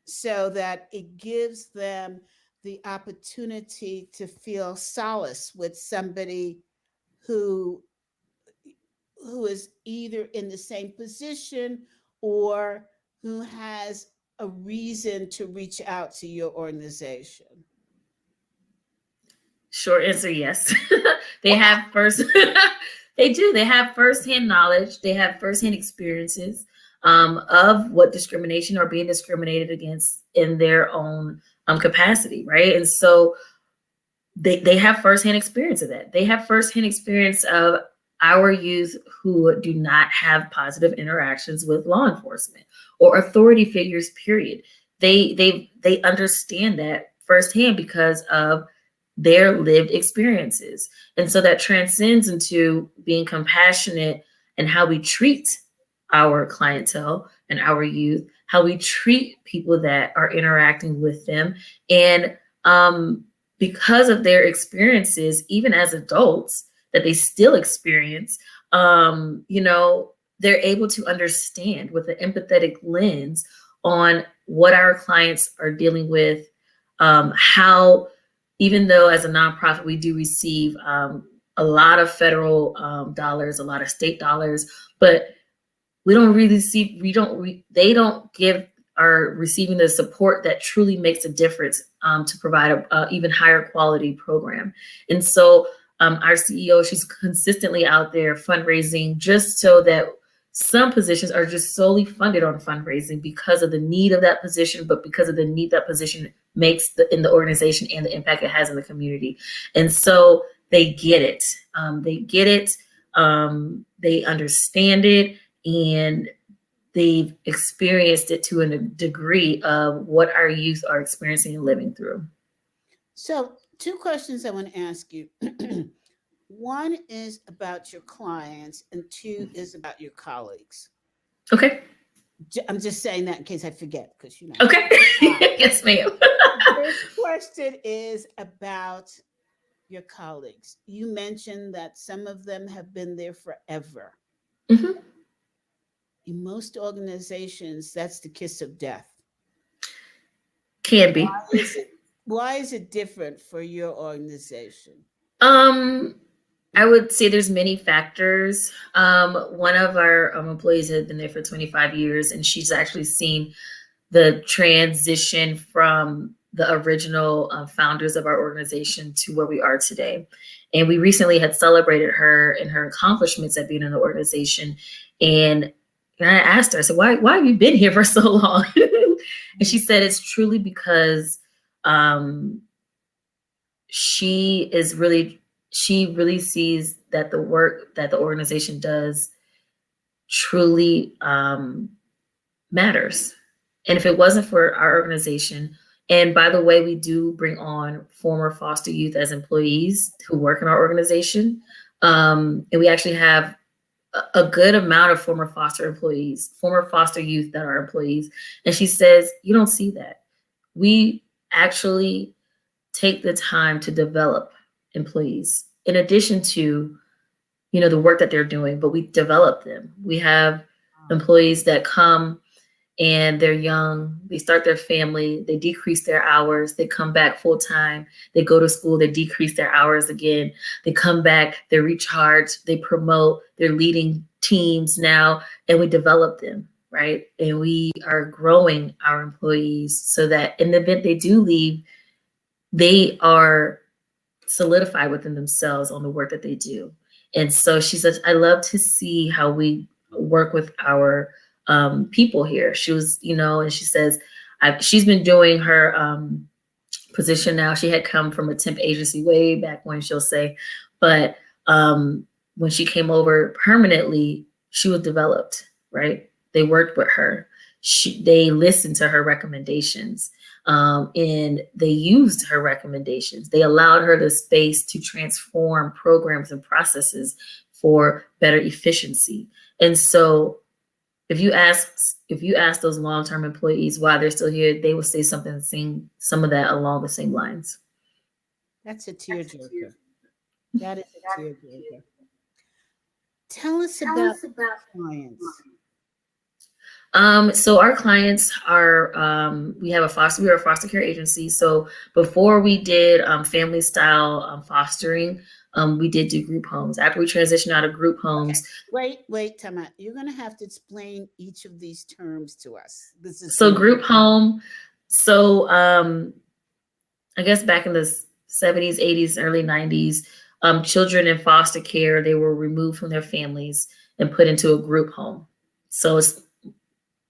so that it gives them the opportunity to feel solace with somebody who is either in the same position or who has a reason to reach out to your organization? Short answer, yes. They have they do. They have firsthand knowledge. They have firsthand experiences of what discrimination or being discriminated against in their own capacity, right? And so they have firsthand experience of that. They have firsthand experience of our youth who do not have positive interactions with law enforcement or authority figures, period. They understand that firsthand because of their lived experiences. And so that transcends into being compassionate and how we treat our clientele and our youth, how we treat people that are interacting with them. And because of their experiences, even as adults, that they still experience, they're able to understand with an empathetic lens on what our clients are dealing with, how, even though as a nonprofit, we do receive a lot of federal dollars, a lot of state dollars, but we don't really see, they don't give are receiving the support that truly makes a difference to provide a even higher quality program. And so our CEO, she's consistently out there fundraising just so that some positions are just solely funded on fundraising because of the need of that position, but because of the need that position makes in the organization and the impact it has in the community. And so they get it. They understand it, and they've experienced it to a degree of what our youth are experiencing and living through. So, two questions I want to ask you. One is about your clients, and two is about your colleagues. Okay. I'm just saying that in case I forget, because Okay. Yes, ma'am. This question is about your colleagues. You mentioned that some of them have been there forever. Mm-hmm. In most organizations, that's the kiss of death. Can be. Why is it different for your organization? I would say there's many factors. One of our employees had been there for 25 years, and she's actually seen the transition from the original founders of our organization to where we are today. And we recently had celebrated her and her accomplishments at being in the organization. And I asked her, I said, why have you been here for so long? And she said, it's truly because she really sees that the work that the organization does truly matters. And if it wasn't for our organization, and by the way, we do bring on former foster youth as employees who work in our organization. And we actually have a good amount of former foster employees, former foster youth that are employees. And she says, you don't see that. We actually take the time to develop employees in addition to, the work that they're doing, but we develop them. We have employees that come and they're young, they start their family, they decrease their hours, they come back full time, they go to school, they decrease their hours again, they come back, they're recharged, they promote, they're leading teams now, and we develop them, right? And we are growing our employees so that in the event they do leave, they are solidified within themselves on the work that they do. And so she says, I love to see how we work with our people here. She was, and she says, she's been doing her position now. She had come from a temp agency way back when, she'll say, but when she came over permanently, she was developed, right? They worked with her. They listened to her recommendations, and they used her recommendations. They allowed her the space to transform programs and processes for better efficiency. And so if you ask those long-term employees why they're still here, they will say some of that along the same lines. That's a tearjerker. That is a tearjerker. Tell us about clients. So our clients are, we are a foster care agency. So before we did family style fostering, we did do group homes. After we transitioned out of group homes. Okay. Wait, time out. You're going to have to explain each of these terms to us. This is so group home. So I guess back in the 70s, 80s, early 90s, children in foster care, they were removed from their families and put into a group home. So it's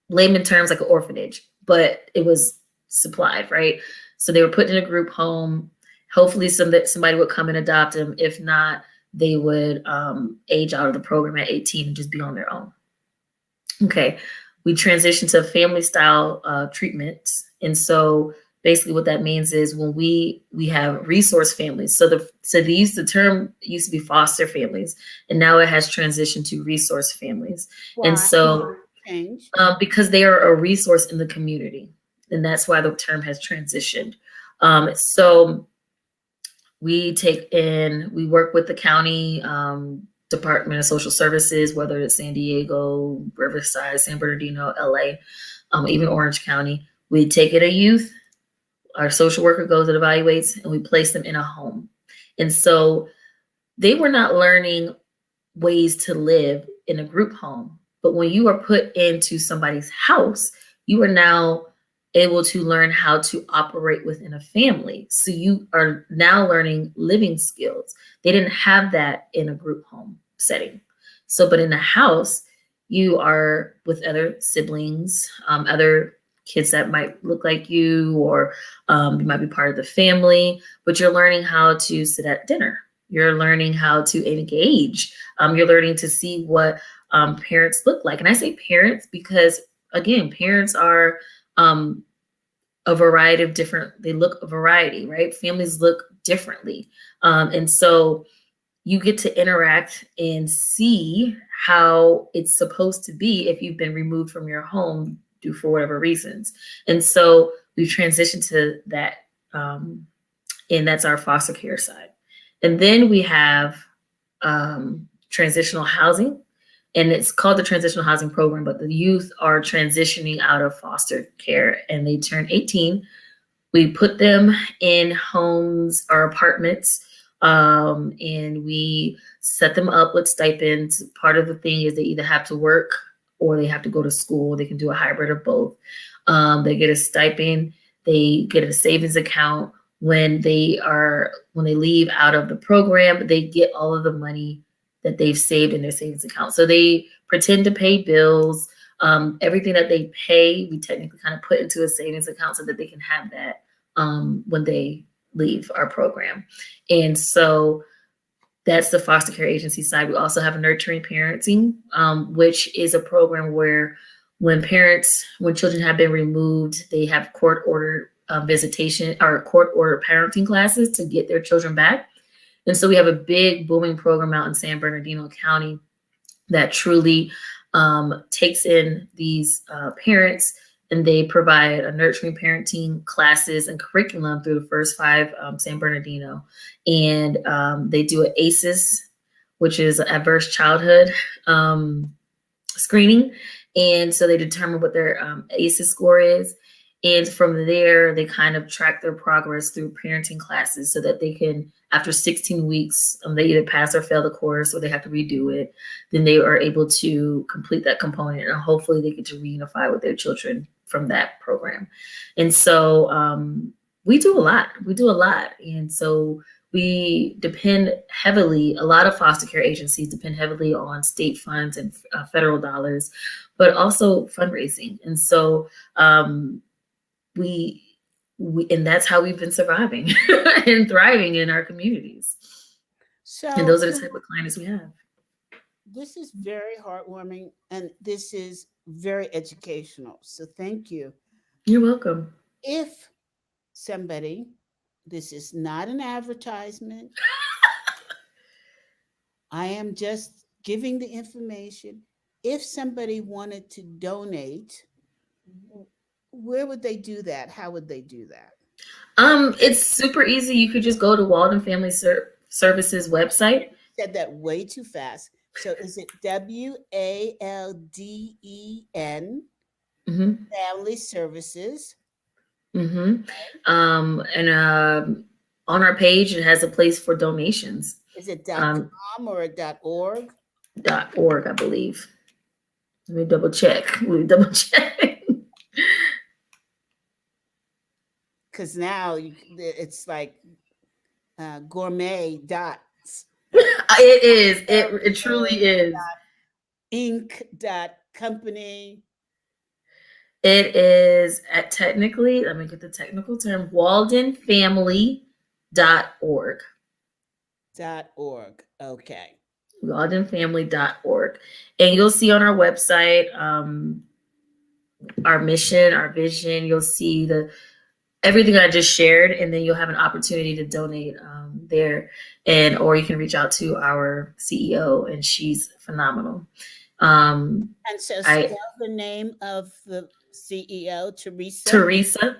layman terms like an orphanage, but it was supplied, right? So they were put in a group home. Hopefully somebody would come and adopt them. If not, they would age out of the program at 18 and just be on their own. Okay, we transitioned to family style treatments. And so basically what that means is when we have resource families. So the term used to be foster families, and now it has transitioned to resource families. Why? And so because they are a resource in the community, and that's why the term has transitioned. So we work with the county Department of Social Services, whether it's San Diego, Riverside, San Bernardino, LA, even Orange County. We take it a youth, our social worker goes and evaluates, and we place them in a home. And so they were not learning ways to live in a group home. But when you are put into somebody's house, you are now able to learn how to operate within a family. So you are now learning living skills. They didn't have that in a group home setting. So, but in a house, you are with other siblings, other kids that might look like you, or you might be part of the family, but you're learning how to sit at dinner. You're learning how to engage. You're learning to see what parents look like. And I say parents because, again, parents are a variety of they look a variety, right? Families look differently. And so you get to interact and see how it's supposed to be if you've been removed from your home due for whatever reasons. And so we've transitioned to that. And that's our foster care side. And then we have transitional housing. And it's called the Transitional Housing Program, but the youth are transitioning out of foster care and they turn 18. We put them in homes or apartments, and we set them up with stipends. Part of the thing is they either have to work or they have to go to school. They can do a hybrid of both. They get a stipend. They get a savings account. When they leave out of the program, they get all of the money that they've saved in their savings account. So they pretend to pay bills. Everything that they pay, we technically kind of put into a savings account so that they can have that when they leave our program. And so that's the foster care agency side. We also have nurturing parenting, which is a program where when children have been removed, they have court-ordered visitation or court-ordered parenting classes to get their children back. And so we have a big booming program out in San Bernardino County that truly takes in these parents, and they provide a nurturing parenting classes and curriculum through the first 5 San Bernardino. And they do an ACEs, which is adverse childhood screening. And so they determine what their ACEs score is. And from there, they kind of track their progress through parenting classes so that they can, after 16 weeks, they either pass or fail the course or they have to redo it. Then they are able to complete that component, and hopefully they get to reunify with their children from that program. And so we do a lot. And so we depend heavily, a lot of foster care agencies depend heavily on state funds and federal dollars, but also fundraising. And so and that's how we've been surviving and thriving in our communities. So, and those are the type of clients we have. This is very heartwarming, and this is very educational. So thank you. You're welcome. If somebody, this is not an advertisement, I am just giving the information. If somebody wanted to donate, where would they do that? How would they do that? It's super easy. You could just go to Walden Family Services website. Said that way too fast. So is it WALDEN Family Services? And on our page, it has a place for donations. Is it .com or .org? .org, I believe. Let me double check. Because now it's like gourmet dots. It is. It truly is. Inc.company. It is technically, let me get the technical term, waldenfamily.org. .org. Okay. waldenfamily.org. And you'll see on our website our mission, our vision. You'll see everything I just shared, and then you'll have an opportunity to donate there, or you can reach out to our CEO, and she's phenomenal. And so spell the name of the CEO, Teresa. Teresa,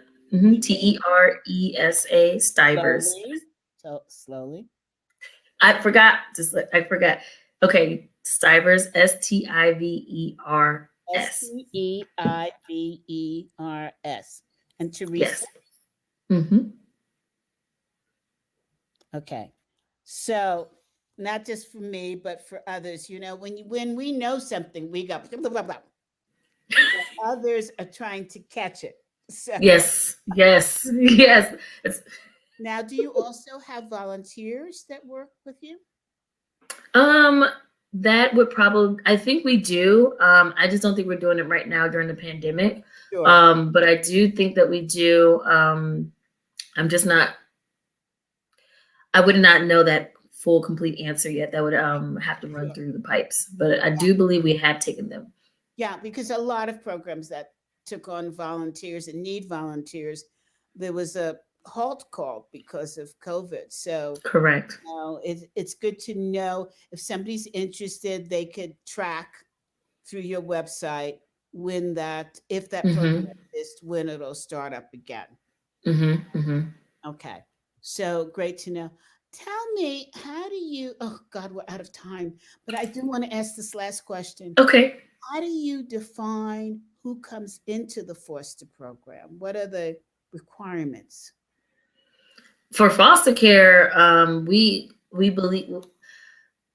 Stivers. Slowly. I forgot. Okay, Stivers, Stivers. Steivers. And Teresa. Yes. Okay. So not just for me, but for others, when we know something, we go blah, blah, blah. Others are trying to catch it. So, yes. Now, do you also have volunteers that work with you? That would probably, I think we do. I just don't think we're doing it right now during the pandemic. Sure. But I do think that we do. I would not know that full complete answer yet. That would have to run through the pipes, but I do believe we have taken them. Yeah, because a lot of programs that took on volunteers and need volunteers, there was a halt call because of COVID. So correct. It's good to know if somebody's interested, they could track through your website if that program exists, when it'll start up again. Okay. So great to know. Tell me, how do you, oh God, we're out of time, but I do want to ask this last question. Okay. How do you define who comes into the foster program? What are the requirements? For foster care, we believe,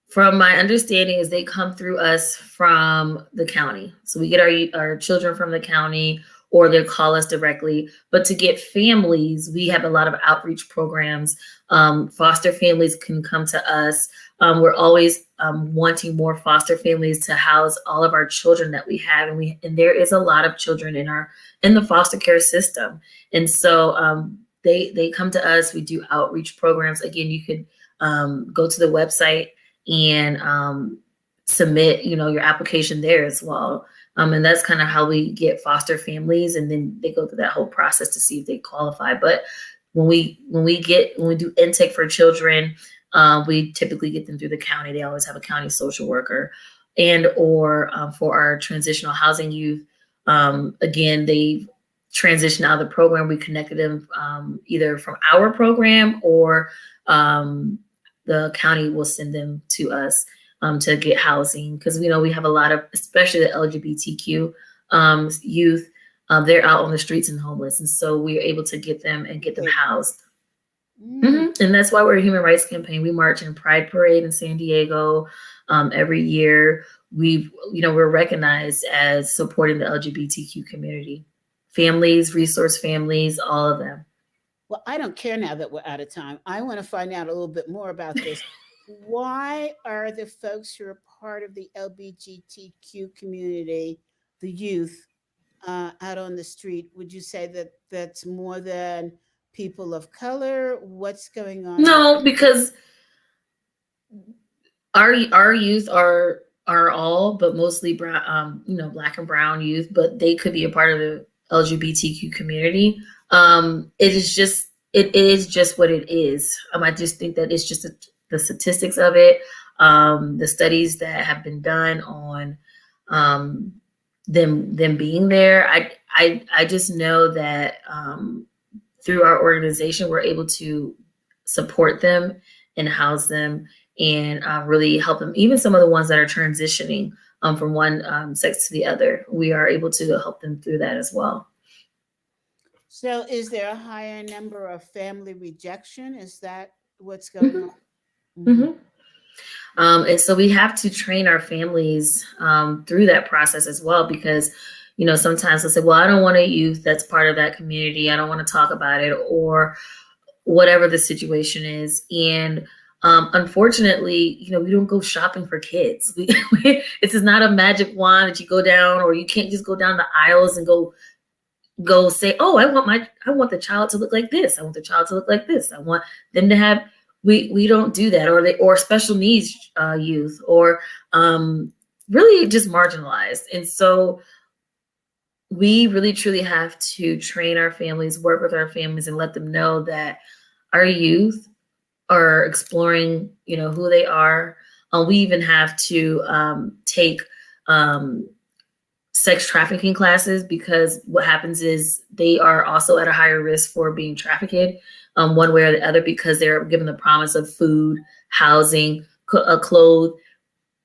from my understanding, is they come through us from the county. So we get our children from the county, or they call us directly. But to get families, we have a lot of outreach programs. Foster families can come to us. We're always wanting more foster families to house all of our children that we have, and there is a lot of children in the foster care system. And so they come to us. We do outreach programs. Again, you could go to the website and submit, your application there as well. And that's kind of how we get foster families, and then they go through that whole process to see if they qualify. But when we do intake for children, we typically get them through the county. They always have a county social worker, and or for our transitional housing youth, again, they transition out of the program. We connected them either from our program, or the county will send them to us to get housing, because we know we have a lot of, especially the LGBTQ youth, they're out on the streets and homeless, and so we are able to get them and get them housed. And that's why we're a human rights campaign. We march in Pride Parade in San Diego every year. We're recognized as supporting the LGBTQ community, families, resource families, all of them. Well, I don't care now that we're out of time. I want to find out a little bit more about this. Why are the folks who are part of the LGBTQ community, the youth, out on the street? Would you say that that's more than people of color? What's going on? No, because our youth are all, but mostly brown, Black and brown youth, but they could be a part of the LGBTQ community. It is just what it is. I just think that it's just the statistics of it, the studies that have been done on them being there. I just know that through our organization, we're able to support them and house them and really help them. Even some of the ones that are transitioning from one sex to the other, we are able to help them through that as well. So is there a higher number of family rejection? Is that what's going on? And so we have to train our families through that process as well, because sometimes they'll say, well, I don't want a youth that's part of that community. I don't want to talk about it, or whatever the situation is. And unfortunately, we don't go shopping for kids. This is not a magic wand that you go down, or you can't just go down the aisles and go say, oh, I want the child to look like this. I want the child to look like this. I want them to have, we don't do that, or special needs youth, or really just marginalized. And so we really truly have to train our families, work with our families, and let them know that our youth are exploring, who they are. We even have to take sex trafficking classes, because what happens is they are also at a higher risk for being trafficked one way or the other, because they're given the promise of food, housing, clothes,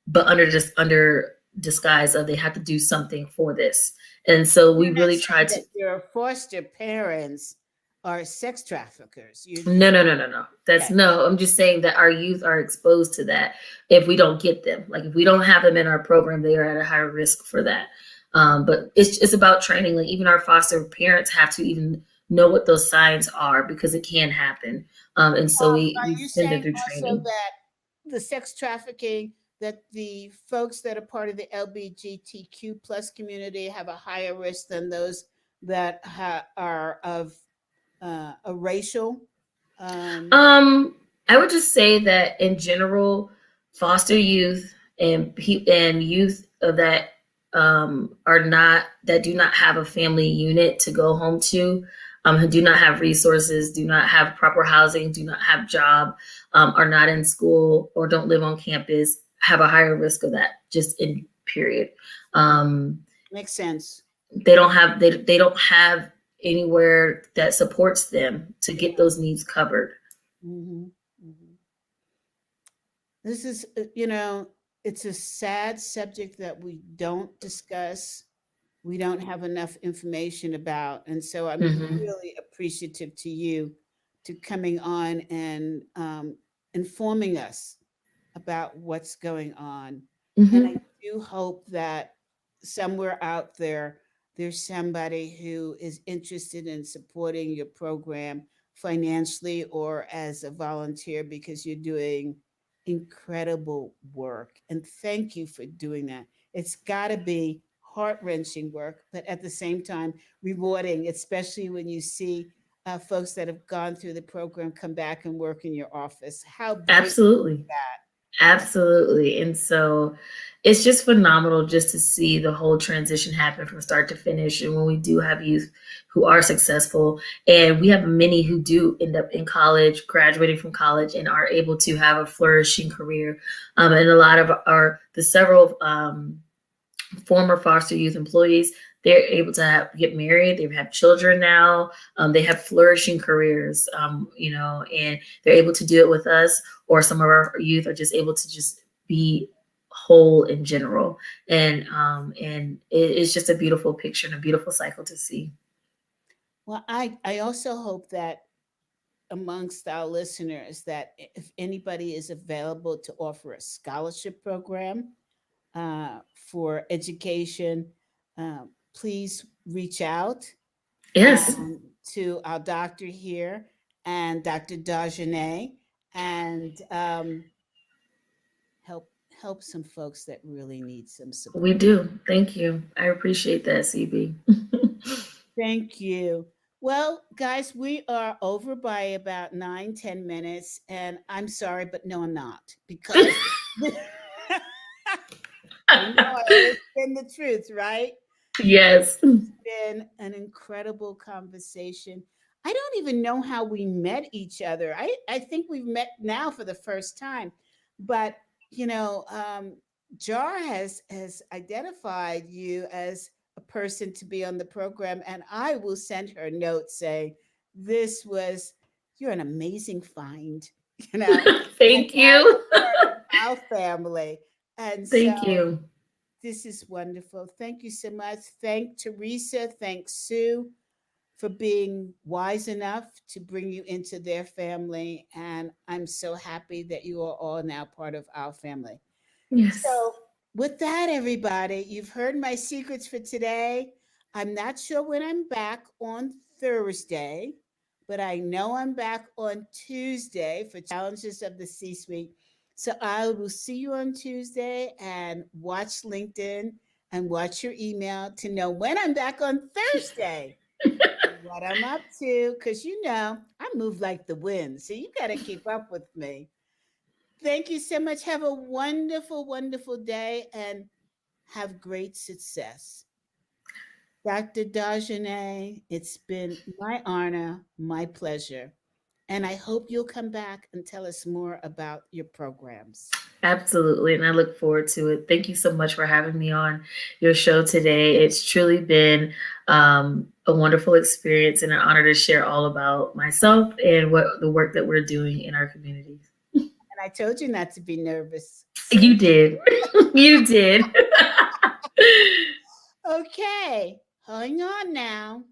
but under disguise of they have to do something for this. And so we really try to. Your foster parents are sex traffickers. No. That's no. I'm just saying that our youth are exposed to that if we don't get them. Like if we don't have them in our program, they are at a higher risk for that. But it's about training. Like even our foster parents have to even know what those signs are, because it can happen. And so we send them through training. Also that the sex trafficking, that the folks that are part of the LGBTQ plus community have a higher risk than those that are of a racial? I would just say that in general, foster youth and youth that do not have a family unit to go home to, who do not have resources, do not have proper housing, do not have job, are not in school, or don't live on campus, have a higher risk of that, just in period. Makes sense. They don't have anywhere that supports them to get those needs covered. This is, it's a sad subject that we don't discuss. We don't have enough information about. And so I'm really appreciative to you to coming on and informing us about what's going on. And I do hope that somewhere out there, there's somebody who is interested in supporting your program financially or as a volunteer, because you're doing incredible work. And thank you for doing that. It's got to be heart-wrenching work, but at the same time, rewarding, especially when you see folks that have gone through the program come back and work in your office. How great is Absolutely. that? Absolutely. And so it's just phenomenal just to see the whole transition happen from start to finish. And when we do have youth who are successful, and we have many who do end up in college, graduating from college, and are able to have a flourishing career. And a lot of the several former foster youth employees, they're able to get married. They have children now. They have flourishing careers, and they're able to do it with us, or some of our youth are just able to just be whole in general. And it's just a beautiful picture and a beautiful cycle to see. Well, I also hope that amongst our listeners that if anybody is available to offer a scholarship program for education, uh, please reach out Yes, to our doctor here and Dr. Darjené and help some folks that really need some we support. do. Thank you. I appreciate that, CB. Thank you. Well, guys, we are over by about 9, 10 minutes, and I'm sorry, but no, I'm not because I know I always spin the truth, right? Yes. Been an incredible conversation. I don't even know how we met each other. I think we've met now for the first time, but you know, Jar has identified you as a person to be on the program, and I will send her a note saying this was you're an amazing find, you know, and Thank now you. you're part of our family, and so Thank you. this is wonderful. Thank you so much. Thank Teresa. Thank Sue for being wise enough to bring you into their family. And I'm so happy that you are all now part of our family. Yes. So, with that, everybody, you've heard my secrets for today. I'm not sure when I'm back on Thursday, but I know I'm back on Tuesday for Challenges of the C Suite. So, I will see you on Tuesday and watch LinkedIn and watch your email to know when I'm back on Thursday and what I'm up to. Because I move like the wind. So, you got to keep up with me. Thank you so much. Have a wonderful, wonderful day and have great success. Dr. Dajane, it's been my honor, my pleasure. And I hope you'll come back and tell us more about your programs. Absolutely. And I look forward to it. Thank you so much for having me on your show today. It's truly been a wonderful experience and an honor to share all about myself and what the work that we're doing in our communities. And I told you not to be nervous. You See? did. You did. Okay, hang on now.